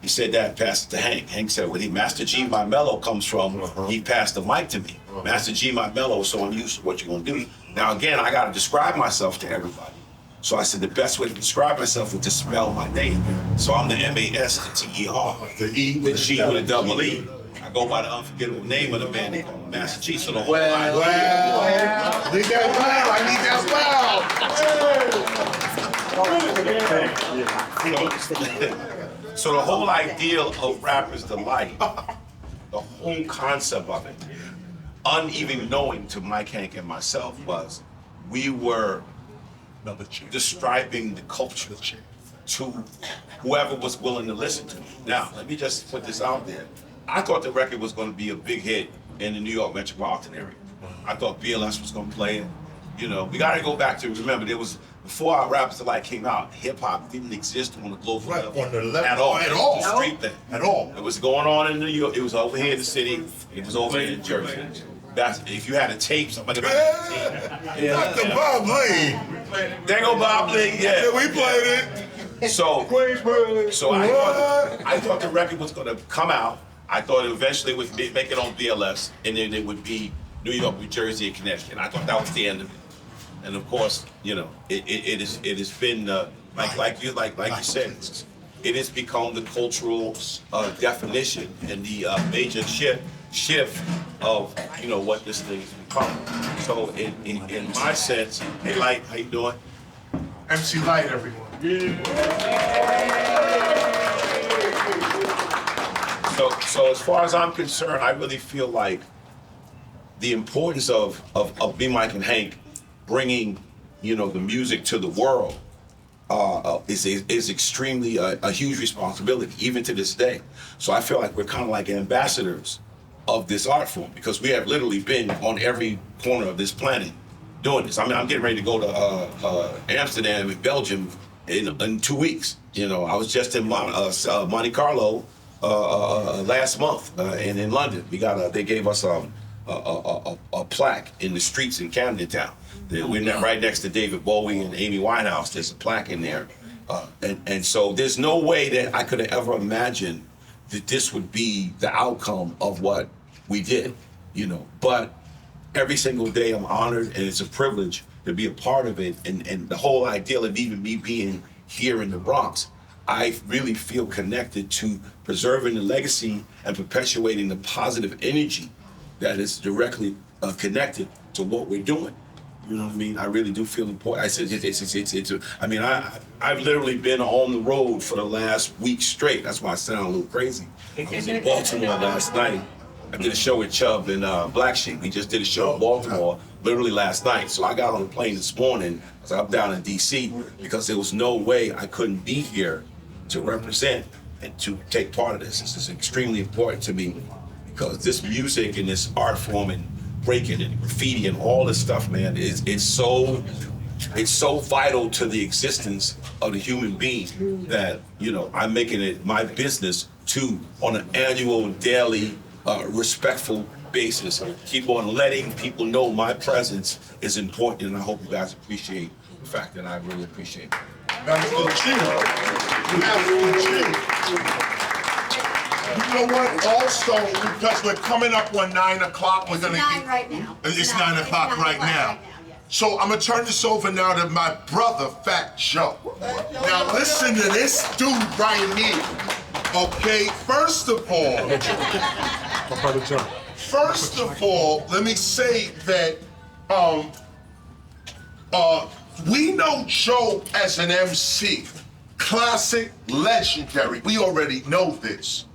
that, passed it to Hank. Hank said, well, Master G, my mellow comes from, he passed the mic to me. Master G, my mellow, so I'm used to what you're going to do. Now, again, I got to describe myself to everybody. So I said the best way to describe myself was to spell my name. So I'm the M-A-S-T-E-R. The E with the G with a double E. I go by the unforgettable name of the man they call him Master G. So the whole Need that wow. I need that wow. So the whole idea of Rapper's Delight, the whole concept of it, uneven knowing to Mike, Hank, and myself was we were describing the culture to whoever was willing to listen to it. Now, let me just put this out there. I thought the record was going to be a big hit in the New York metropolitan area. I thought BLS was going to play it. You know, we got to go back to remember there was before our Rappers Delight came out, hip hop didn't exist on the global level on the level at all. At all. Street thing At all. It was going on in New York. It was over here in the city. It was over here in Jersey. That's if you had a tape, somebody might have a tape. Dr. Bob Lee. There go Bob Lee. Yeah. Yeah, we played it. So Queensbridge. I thought the record was gonna come out. I thought it eventually would make it on BLS, and then it would be New York, New Jersey, and Connecticut. And I thought that was the end of it. And of course, you know, it has been like you said, it has become the cultural definition and the major shift of what this thing has become. So in my sense, hey Lyte, how you doing? MC Lyte, everyone. So as far as I'm concerned, I really feel like the importance of me, Mike, and Hank bringing the music to the world is extremely a huge responsibility, even to this day. So I feel like we're kind of like ambassadors of this art form because we have literally been on every corner of this planet doing this. I mean, I'm getting ready to go to Amsterdam and Belgium in 2 weeks. I was just in Monte Carlo last month and in London. They gave us a plaque in the streets in Camden Town. We're right next to David Bowie and Amy Winehouse. There's a plaque in there. And so there's no way that I could have ever imagined that this would be the outcome of what we did, But every single day I'm honored and it's a privilege to be a part of it. And the whole idea of even me being here in the Bronx, I really feel connected to preserving the legacy and perpetuating the positive energy that is directly connected to what we're doing. You know what I mean? I really do feel important. I said I've literally been on the road for the last week straight. That's why I sound a little crazy. I was in Baltimore last night. I did a show with Chubb and Black Sheep. We just did a show in Baltimore literally last night. So I got on the plane this morning. So I'm down in DC because there was no way I couldn't be here to represent and to take part of this. This is extremely important to me because this music and this art form and breaking and graffiti and all this stuff, man, it's so vital to the existence of the human being that I'm making it my business to, on an annual, daily, respectful basis, keep on letting people know my presence is important, and I hope you guys appreciate the fact that I really appreciate it. That's legit. You know what? Also, because we're coming up on 9 o'clock, we're gonna It's 9 right now. It's 9 o'clock right now. So I'm gonna turn this over now to my brother, Fat Joe. Now listen to this dude right here. Okay, first of all, let me say that we know Joe as an MC, classic, legendary. We already know this.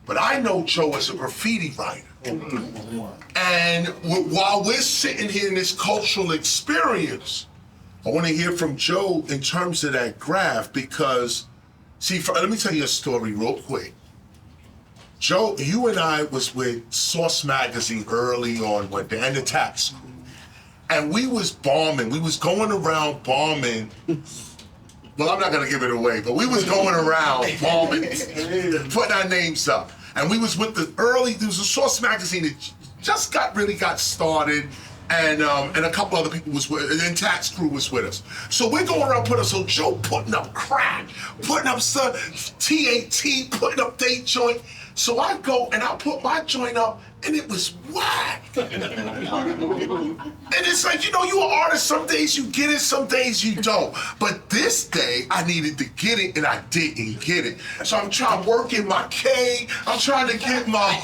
But I know Joe as a graffiti writer. And while we're sitting here in this cultural experience, I want to hear from Joe in terms of that graph because, see, let me tell you a story real quick. Joe, you and I was with Source Magazine early on one day, and the Tax Crew. And we was bombing. We was going around bombing. Well, I'm not going to give it away, but we was going around bombing, putting our names up. And we was with there was a Source Magazine that just got started, and a couple other people was with, and then Tax Crew was with us. So we're going around so Joe putting up crack, putting up some TAT, putting up day joint. So I go and I put my joint up, and it was whack. And it's like, you're an artist, some days you get it, some days you don't. But this day, I needed to get it, and I didn't get it. So I'm trying to work in my K, I'm trying to get my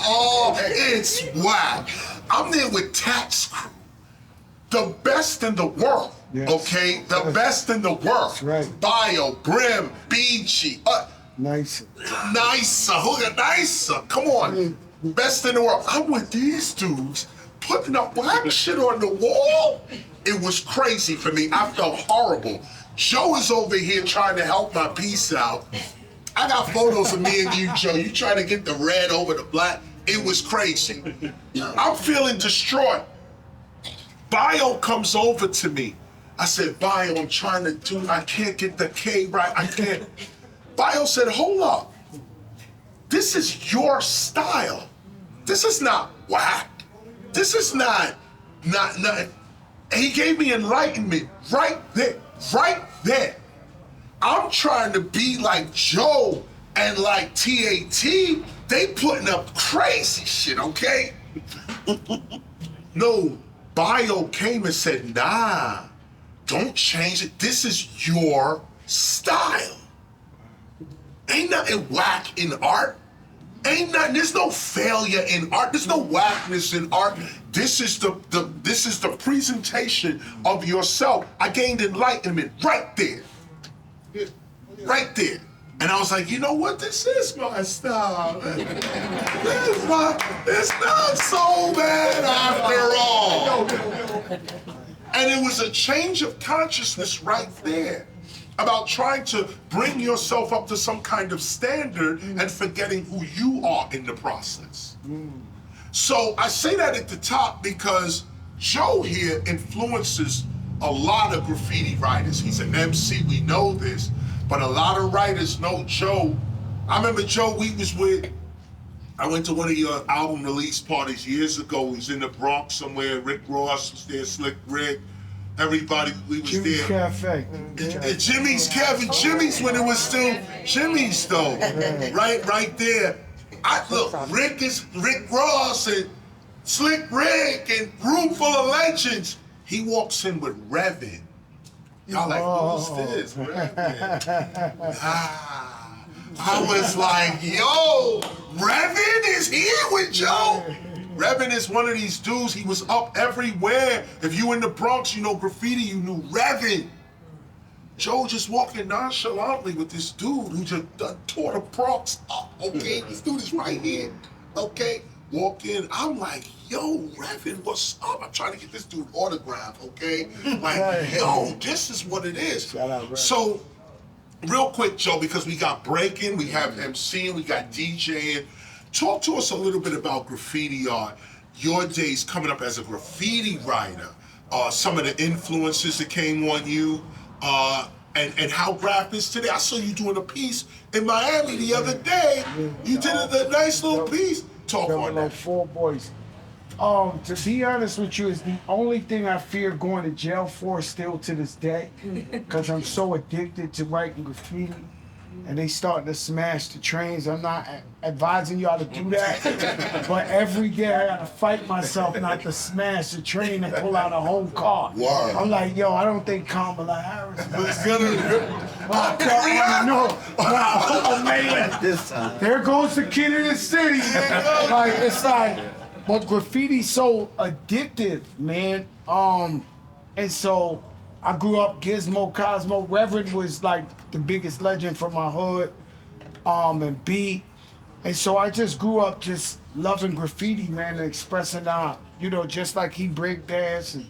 it's whack. I'm there with Tax Crew, the best in the world, okay? The best in the world. That's right. Bio, Brim, BG, Nicer. Nicer, come on. Best in the world. I'm with these dudes putting up black shit on the wall. It was crazy for me. I felt horrible. Joe is over here trying to help my piece out. I got photos of me and you, Joe. You trying to get the red over the black. It was crazy. I'm feeling distraught. Bio comes over to me. I said, Bio, I can't get the K right. I can't. Bio said, hold up. This is your style. This is not whack. this is not. And he gave me enlightenment right there, right there. I'm trying to be like Joe and like TAT. They putting up crazy shit, okay? No, Bio came and said, nah, don't change it. This is your style. Ain't nothing whack in art. Ain't nothing, there's no failure in art. There's no whackness in art. This is the presentation of yourself. I gained enlightenment right there. Right there. And I was like, you know what? This is my style. It's not so bad after all. And it was a change of consciousness right there about trying to bring yourself up to some kind of standard and forgetting who you are in the process. So I say that at the top because Joe here influences a lot of graffiti writers. He's an MC, we know this, but a lot of writers know Joe. I remember Joe, I went to one of your album release parties years ago. He was in the Bronx somewhere. Rick Ross was there, Slick Rick. Everybody, we was Jimmy's there. Cafe. Jimmy's Cafe, Jimmy's when it was still Jimmy's though. Right there. Look, Rick Ross and Slick Rick and room full of legends. He walks in with Revin. Y'all like, who's this? Revin. I was like, yo, Revin is here with Joe. Revin is one of these dudes, he was up everywhere. If you in the Bronx, you know graffiti, you knew Revin. Joe just walking nonchalantly with this dude who just tore the Bronx up, okay? This dude is right here, okay? Walk in, I'm like, yo, Revin, what's up? I'm trying to get this dude autograph, okay? Like, yo, this is what it is. Shout out, Revin. So, real quick, Joe, because we got breaking, we have MCing, we got DJing. Talk to us a little bit about graffiti art, your days coming up as a graffiti writer, some of the influences that came on you, and how rap is today. I saw you doing a piece in Miami the other day. You did a nice little piece. Talk on that. 4 boys. To be honest with you, is the only thing I fear going to jail for still to this day, because I'm so addicted to writing graffiti. And they starting to smash the trains. I'm not advising y'all to do that, but every day I gotta fight myself not to smash the train and pull out a whole car. Wow. I'm like, yo, I don't think Kamala Harris It's gonna This time. There goes the kid in the city. Like, it's like, but graffiti's so addictive, man. And so I grew up Gizmo, Cosmo. Reverend was like the biggest legend from my hood, and B. And so I just grew up just loving graffiti, man, and expressing out, you know, just like he breakdanced and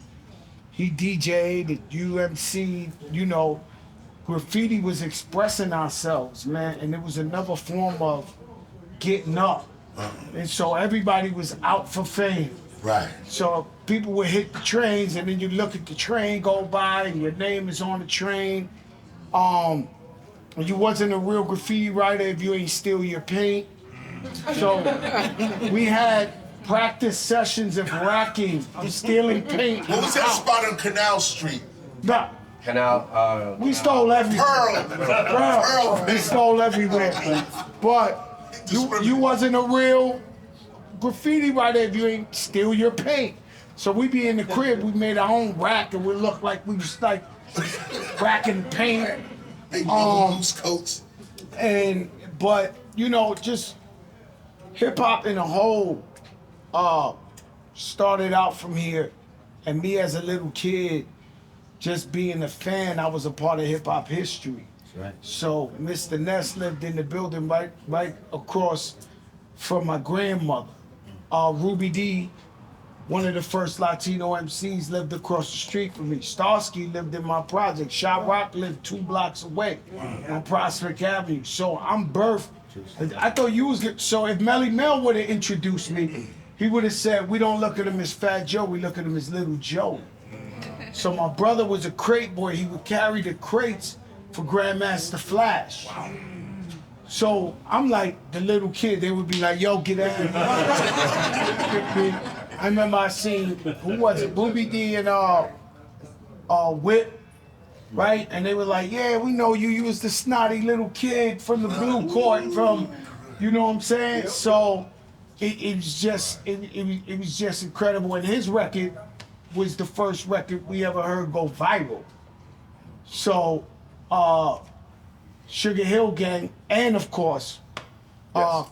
he DJ'd and UMC, you know, graffiti was expressing ourselves, man, and it was another form of getting up. And so everybody was out for fame. Right. So people would hit the trains, and then you look at the train go by, and your name is on the train. You wasn't a real graffiti writer if you ain't steal your paint. So we had practice sessions of racking, of stealing paint. What was that spot on Canal Street? Nah, Canal. we stole everywhere. Pearl. We stole everywhere. But you wasn't a real graffiti writer if you ain't steal your paint. So we be in the crib, we made our own rack, and we looked like we was like racking paint. Loose coats. But you know, just hip hop in a whole started out from here, and me as a little kid, just being a fan, I was a part of hip hop history. Right. So Mr. Ness lived in the building right across from my grandmother. Ruby D, one of the first Latino MCs, lived across the street from me. Starsky lived in my project. Shot Rock lived 2 blocks away on Prospect Avenue. So I'm birthed. I thought you was good. So if Melly Mel would have introduced me, he would have said, we don't look at him as Fat Joe, we look at him as Little Joe. So my brother was a crate boy. He would carry the crates for Grandmaster Flash. Wow. So I'm like the little kid. They would be like, yo, get out of here. I remember I seen, who was it, Booby D and Whip, right? And they were like, yeah, we know you. You was the snotty little kid from the blue court from, you know what I'm saying? So it was just incredible. And his record was the first record we ever heard go viral. So Sugar Hill Gang, and of course,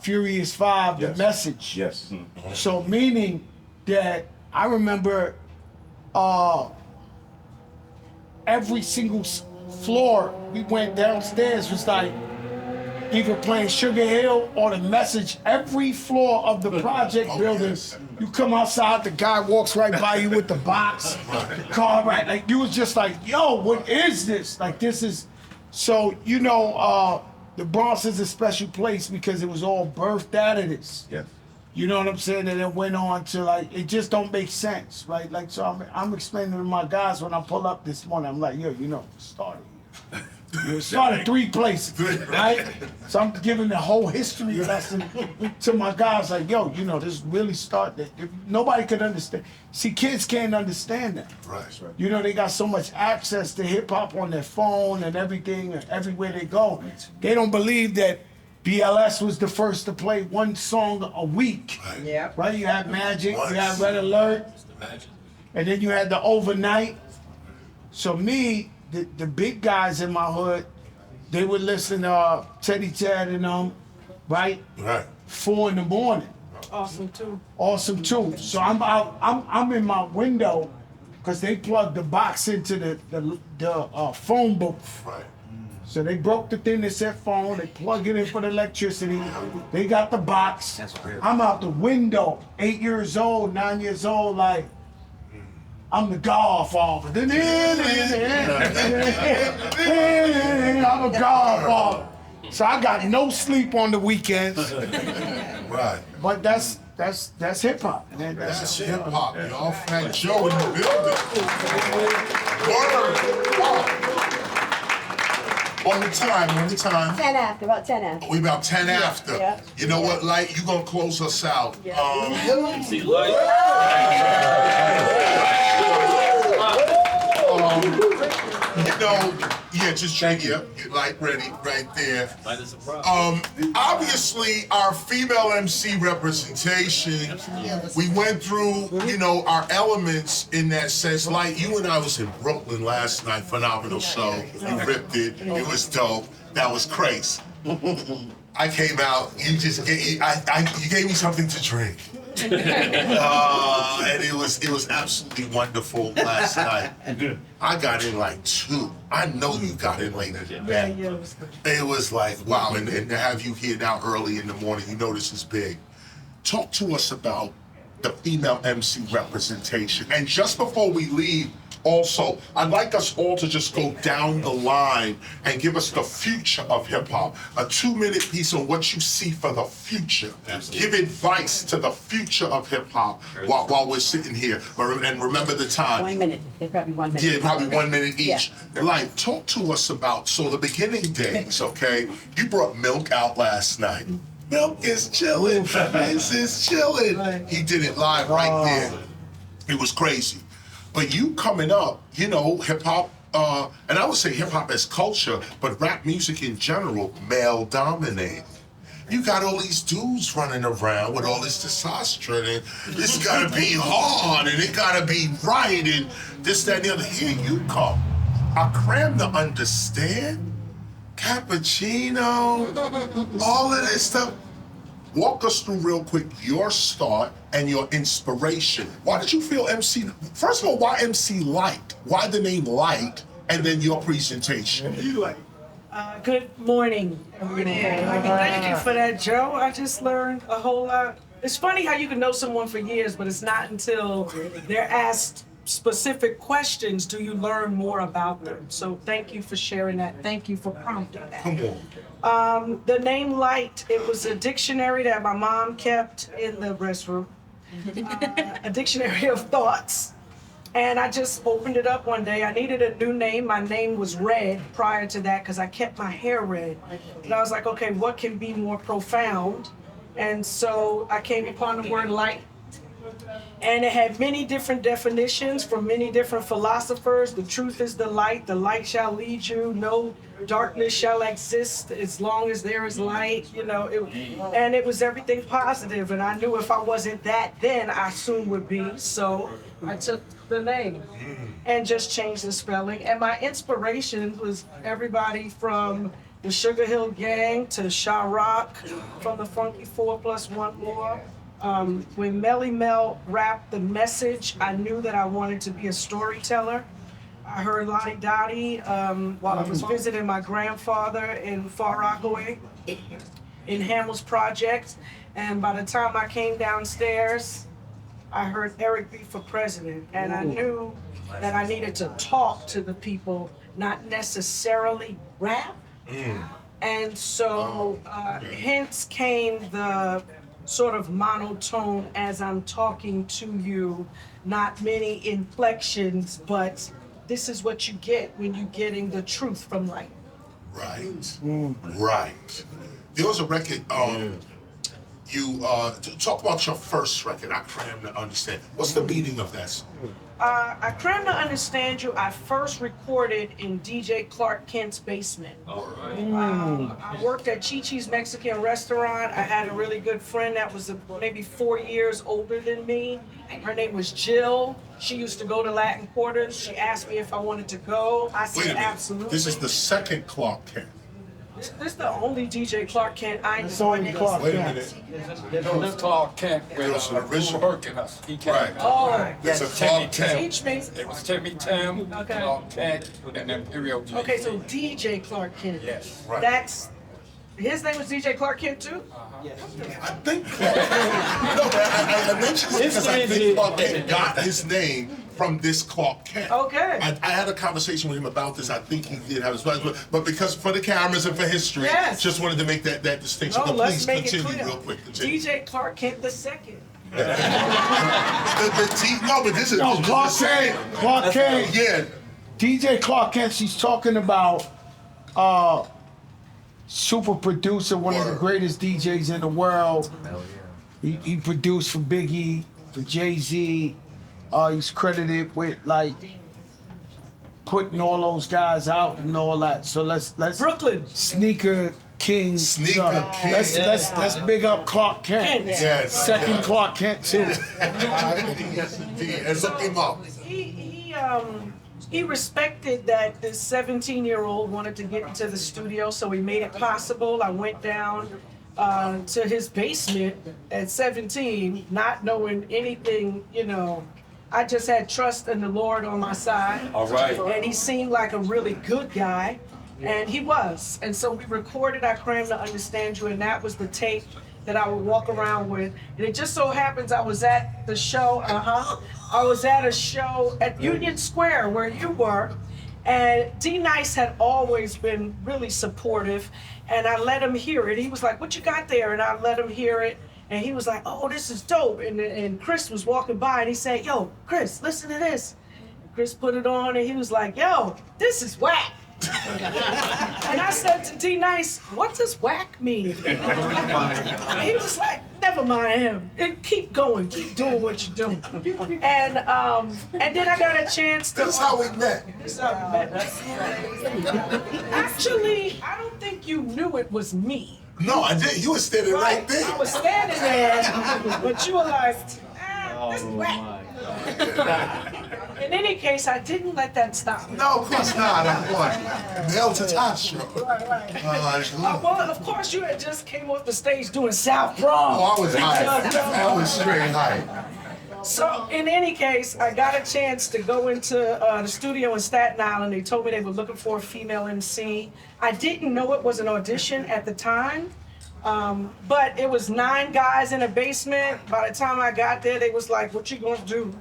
Furious 5, The Message. Yes. So meaning that I remember every single floor we went downstairs was like either playing Sugar Hill or The Message. Every floor of the project building, you come outside, the guy walks right by you with the box, the car, right? Like you was just like, yo, what is this? Like this is, so you know, the Bronx is a special place because it was all birthed out of this. Yes. You know what I'm saying? And it went on to like, it just don't make sense, right? Like, so I'm explaining to my guys when I pull up this morning, I'm like, yo, you know, it started here. You started 3 places, right? So I'm giving the whole history lesson to my guys, like, yo, you know, this really started. Nobody could understand. See, kids can't understand that. Right. You know, they got so much access to hip hop on their phone and everything, everywhere they go. They don't believe that BLS was the first to play 1 song a week. Yeah. Right? You had Magic, you had Red Alert, and then you had the Overnight. So me, the big guys in my hood, they would listen to Teddy Ted and right? Right. 4 in the morning. Awesome too. Awesome too. So I'm in my window because they plugged the box into the phone booth. Right. So they broke the thing that said phone, they plug it in for the electricity, they got the box. I'm out the window, 8 years old, 9 years old, like, I'm the Godfather. I'm a Godfather. So I got no sleep on the weekends. Right. But that's hip hop. That's hip hop, y'all. Fat Joe in the building. Word. On the time. 10 after, about 10 after. We about 10 after. Yeah. You know what, Lyte? You gonna close us out. You know, just drink it. Lyte ready right there. Obviously, our female MC representation, we went through, you know, our elements in that sense. Like you and I was in Brooklyn last night, phenomenal show. You ripped it. It was dope. That was crazy. I came out. You just gave you gave me something to drink. And it was absolutely wonderful last night. I got in like 2. I know you got in later than that. It was like, wow, and to have you here now early in the morning, you know this is big. Talk to us about the female MC representation. And just before we leave, also, I'd like us all to just go down the line and give us the future of hip hop. A 2-minute piece on what you see for the future. Absolutely. Give advice to the future of hip hop while we're sitting here. And remember the time. 1 minute. They're probably 1 minute. Yeah, probably 1 minute each. Yeah. Like, talk to us about, so the beginning days, okay? You brought Milk out last night. Milk is chilling. This is chilling. He did it live right there. It was crazy. But you coming up, you know, hip hop, and I would say hip hop as culture, but rap music in general, male dominated. You got all these dudes running around with all this testosterone, and it's gotta be hard, and it gotta be right, and this, that, and the other. Here you come. I cram to understand, cappuccino, all of this stuff. Walk us through real quick your start and your inspiration. Why did you feel MC? First of all, why MC Lyte? Why the name Lyte? And then your presentation. Good morning, everybody. Thank you for that, Joe. I just learned a whole lot. It's funny how you can know someone for years, but it's not until they're asked specific questions do you learn more about them. So thank you for sharing that. Thank you for prompting that. Come on. The name Lyte, it was a dictionary that my mom kept in the restroom. A dictionary of thoughts. And I just opened it up one day. I needed a new name. My name was Red prior to that because I kept my hair red. And I was like, okay, what can be more profound? And so I came upon the word light. And it had many different definitions from many different philosophers. The truth is the light shall lead you, no darkness shall exist as long as there is light, and it was everything positive. And I knew if I wasn't that then, I soon would be. So I took the name and just changed the spelling. And my inspiration was everybody from the Sugar Hill Gang to Sha Rock, from the Funky 4+1 More. When Melly Mel rapped The Message, I knew that I wanted to be a storyteller. I heard Lottie Dottie while I was visiting my grandfather in Far Rockaway in Hamill's Project. And by the time I came downstairs, I heard Eric B. for president. And I knew that I needed to talk to the people, not necessarily rap. And so hence came the sort of monotone as I'm talking to you, not many inflections, but this is what you get when you're getting the truth from Lyte. Right. Right. There was a record, you talk about your first record, I Cram to Understand. What's the meaning of that song? I Cram to Understand You, I first recorded in DJ Clark Kent's basement. I worked at Chi-Chi's Mexican restaurant. I had a really good friend that was maybe 4 years older than me. Her name was Jill. She used to go to Latin Quarters. She asked me if I wanted to go. I Wait a said minute. absolutely. This is the second Clark Kent. This is the only DJ Clark Kent I It's only Clark Wait a Kent. minute. This Clark Kent with was an original. working us. He came. Right. Oh, It's a Clark Kent. teach me. It was Timmy Tim, Okay. Clark Kent, and Imperial J. Okay, so DJ Clark Kent. Yes. Right. That's his name was DJ Clark Kent too? I think Clark Kent. No, but I mentioned this because I think Clark Kent got his name from this Clark Kent. Okay. I had a conversation with him about this. I think he did have his but because for the cameras and for history, Yes. just wanted to make that distinction. No, But let's please make it continue clear. real quick. Continue. DJ Clark Kent the second. No, but this is No, Clark Kent. Clark Kent. Yeah. DJ Clark Kent, she's talking about super producer, one of the Word. greatest DJs in the world. He produced for Biggie, for Jay-Z. He's credited with like putting all those guys out and all that. So let's Brooklyn. Sneaker King. Sneaker King. Let's big up Clark Kent. Yes. Second yes. Clark Kent too. Yes, indeed. And look him up. He respected that this 17-year-old wanted to get into the studio, so he made it possible. I went down to his basement at 17, not knowing anything, I just had trust in the Lord on my side. All right. And he seemed like a really good guy, and he was. And so we recorded I Cram to Understand You, and that was the tape that I would walk around with. And it just so happens I was at the show, I was at a show at Union Square where you were, and D-Nice had always been really supportive, and I let him hear it. He was like, "What you got there?" And I let him hear it, and he was like, "Oh, this is dope." And Chris was walking by, and he said, "Yo, Chris, listen to this." And Chris put it on, and he was like, "Yo, this is whack." And I said to D-Nice, "What does whack mean?" And he was like, "Never mind him. And keep going. Keep doing what you're doing." And then I got a chance to. This is how we met. This is how we met. Actually, I don't think you knew it was me. No, I didn't. You were standing right there. I was standing there, but you were like, this is whack. In any case, I didn't let that stop me. No, of course not. I'm what? Mel Tatasha. Right. Well, of course, you had just came off the stage doing South Prom. Oh, I was high. I was straight high. So, in any case, I got a chance to go into the studio in Staten Island. They told me they were looking for a female MC. I didn't know it was an audition at the time, but it was 9 guys in a basement. By the time I got there, they was like, "What you gonna do?"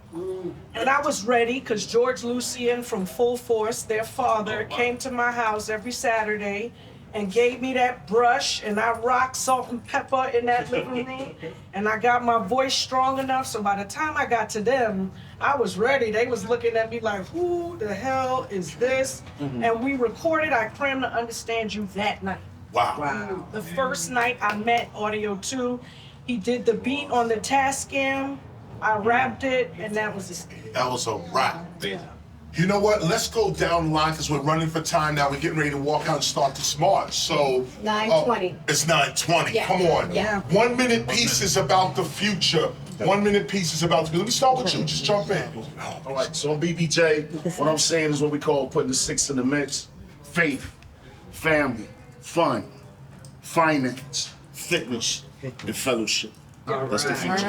And I was ready, because George Lucien from Full Force, their father, came to my house every Saturday and gave me that brush, and I rocked Salt and Pepper in that living room, and I got my voice strong enough, so by the time I got to them, I was ready. They was looking at me like, "Who the hell is this?" And we recorded I Cram to Understand You that night. Wow. The first night I met Audio 2, he did the beat on the Tascam, I rapped it, and that was it. That was a wrap. You know what? Let's go down the line because we're running for time now. We're getting ready to walk out and start this march. So 9:20. It's 9:20. Yeah. Come on. Yeah. 1 minute piece is about the future. 1 minute piece is about the. Let me start with you. Just jump in. All right, so on BBJ, what I'm saying is what we call putting the six in the mix: faith, family, fun, finance, fitness, and fellowship. That's the future.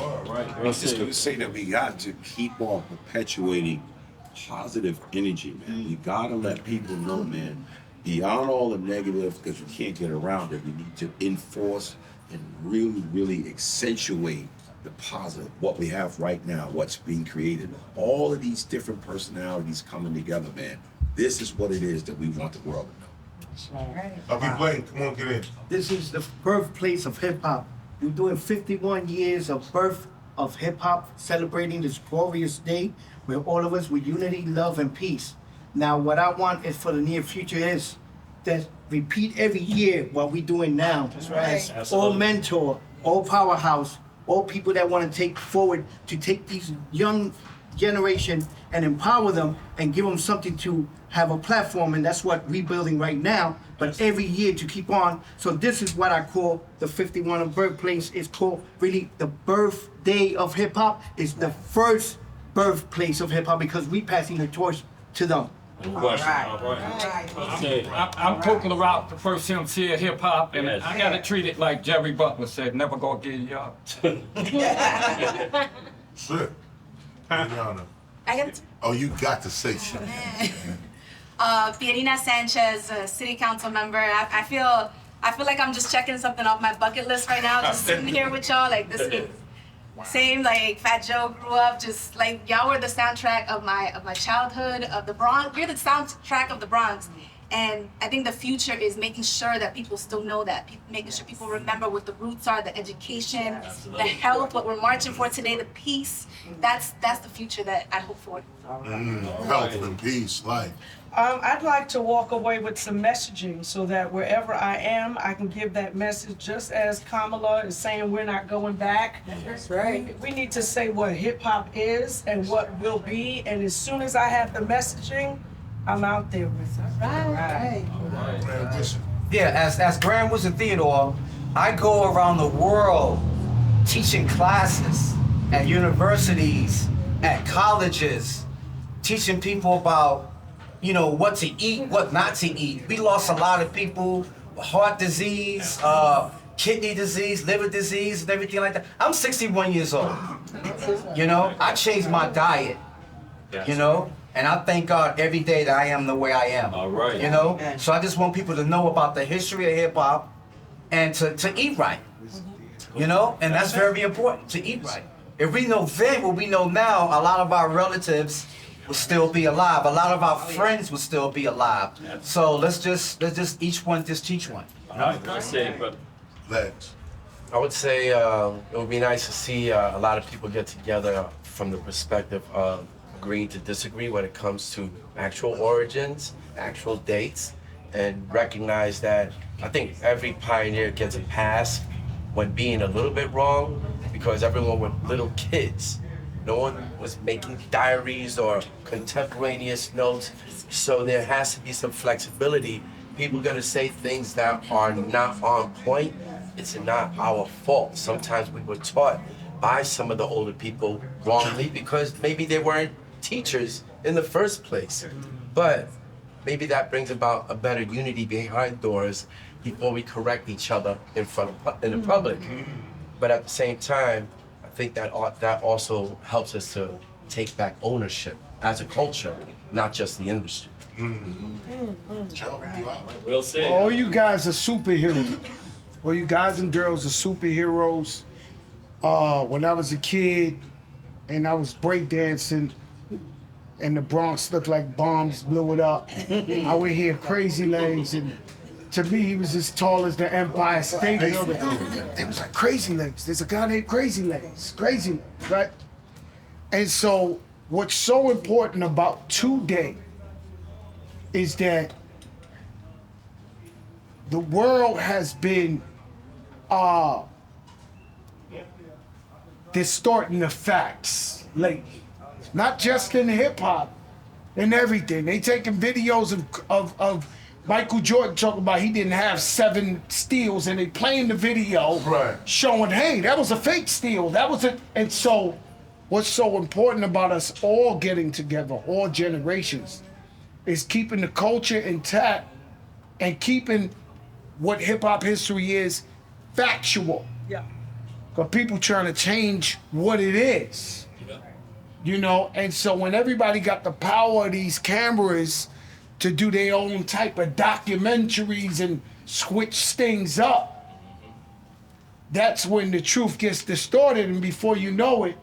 I was just gonna say that we got to keep on perpetuating positive energy, man. We gotta let people know, man, beyond all the negative, because we can't get around it, we need to enforce and really, really accentuate the positive, what we have right now, what's being created. All of these different personalities coming together, man. This is what it is that we want the world to know. I'll be Blaine. Come on, get in. This is the birthplace of hip hop. We're doing 51 years of birth of hip hop, celebrating this glorious day where all of us with unity, love, and peace. Now, what I want is for the near future is that repeat every year what we're doing now. That's right. As all mentor, all powerhouse, all people that want to take forward to take these young generation and empower them and give them something to have a platform, and that's what we're building right now. But every year to keep on. So this is what I call the 51 birthplace. It's called really the birthday of hip hop. It's the first birthplace of hip hop because we passing the torch to them. I'm talking about the first MC of hip hop, and I gotta treat it like Jerry Butler said, never gonna give you up. Shit. Rihanna. I got Oh, you got to say shit. Pierina Sanchez, city council member. I feel like I'm just checking something off my bucket list right now, just sitting here with y'all. Like this is same like Fat Joe grew up, just like y'all were the soundtrack of my childhood, of the Bronx. We're the soundtrack of the Bronx. And I think the future is making sure that people still know that, making sure people remember what the roots are, the education, the health, what we're marching for today, the peace. That's the future that I hope for. Health and peace, life. I'd like to walk away with some messaging so that wherever I am, I can give that message just as Kamala is saying we're not going back. That's right. We need to say what hip hop is and what will be, and as soon as I have the messaging, I'm out there with it. Right. Yeah, as Grand Wizard Theodore, I go around the world teaching classes at universities, at colleges, teaching people about, you know, what to eat, what not to eat. We lost a lot of people, heart disease, kidney disease, liver disease, and everything like that. I'm 61 years old. You know, I changed my diet, you know, and I thank God every day that I am the way I am. All right. You know, so I just want people to know about the history of hip hop and to eat right, you know, and that's very important, to eat right. If we know then what we know now, a lot of our relatives will still be alive. A lot of our friends will still be alive. So let's just each one just teach one. Legs. I would say it would be nice to see a lot of people get together from the perspective of agreeing to disagree when it comes to actual origins, actual dates, and recognize that I think every pioneer gets a pass when being a little bit wrong, because everyone were little kids. No one was making diaries or contemporaneous notes, so there has to be some flexibility. People are gonna say things that are not on point. It's not our fault. Sometimes we were taught by some of the older people wrongly because maybe they weren't teachers in the first place. But maybe that brings about a better unity behind doors before we correct each other in the public. But at the same time, I think that also helps us to take back ownership as a culture, not just the industry. We'll see. All you guys are superheroes. All you guys and girls are superheroes. When I was a kid and I was breakdancing and the Bronx looked like bombs blew it up, I would hear Crazy Legs, and to me he was as tall as the Empire State Building. It was like Crazy Legs. There's a guy named Crazy Legs. Crazy Legs, right? And so what's so important about today is that the world has been distorting the facts lately. Not just in hip hop, in everything. They taking videos of Michael Jordan talking about he didn't have 7 steals, and they playing the video showing, hey, that was a fake steal. That was it. And so what's so important about us all getting together, all generations, is keeping the culture intact and keeping what hip hop history is factual. Yeah. Because people trying to change what it is. You know, and so when everybody got the power of these cameras to do their own type of documentaries and switch things up, that's when the truth gets distorted, and before you know it,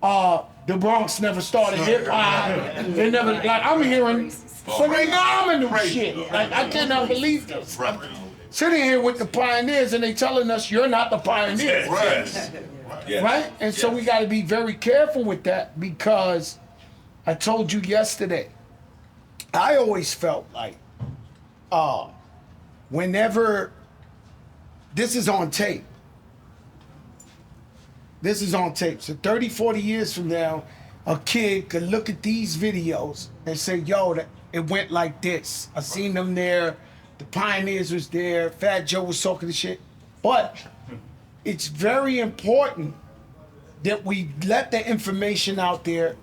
the Bronx never started hip hop. They never, like, I'm hearing phenomenal shit. Like, I cannot believe this. I'm sitting here with the pioneers and they telling us you're not the pioneers. Right? And so we got to be very careful with that, because I told you yesterday, I always felt like whenever this is on tape, so 30, 40 years from now, a kid could look at these videos and say, yo, it went like this. I seen them there, the pioneers was there, Fat Joe was talking the shit. But it's very important that we let the information out there,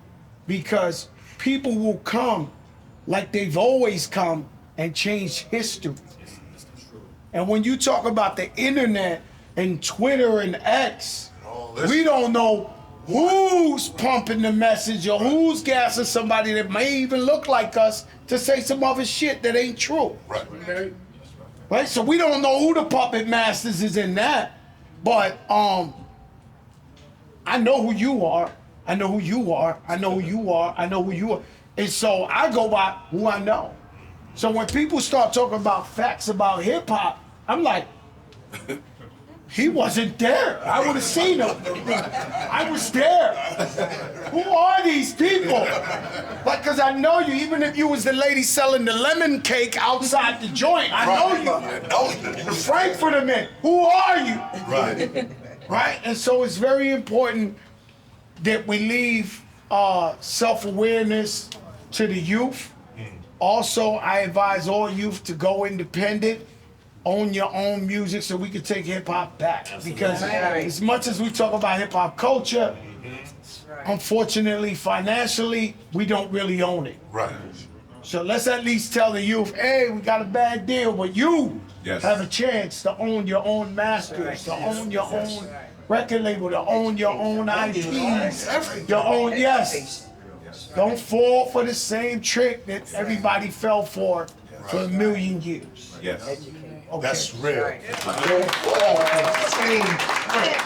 because people will come like they've always come and change history. And when you talk about the internet and Twitter and X, we don't know who's pumping the message or who's gassing somebody that may even look like us to say some other shit that ain't true. Right? So we don't know who the puppet masters is in that. But I know who you are. I know who you are. I know who you are. I know who you are. And so I go by who I know. So when people start talking about facts about hip hop, I'm like, he wasn't there. I would have seen him. I was there. Who are these people? Like, because I know you, even if you was the lady selling the lemon cake outside the joint, I know you. The Frankfurter man, who are you? Right? And so it's very important that we leave self-awareness to the youth. Also, I advise all youth to go independent, own your own music, so we can take hip-hop back. Because as much as we talk about hip-hop culture, unfortunately, financially, we don't really own it. So let's at least tell the youth, hey, we got a bad deal, but you have a chance to own your own masters, to own your own record label, to own your own IPs, your own, Don't fall for the same trick that everybody fell for a million years. Okay. That's real. Don't fall for the same trick.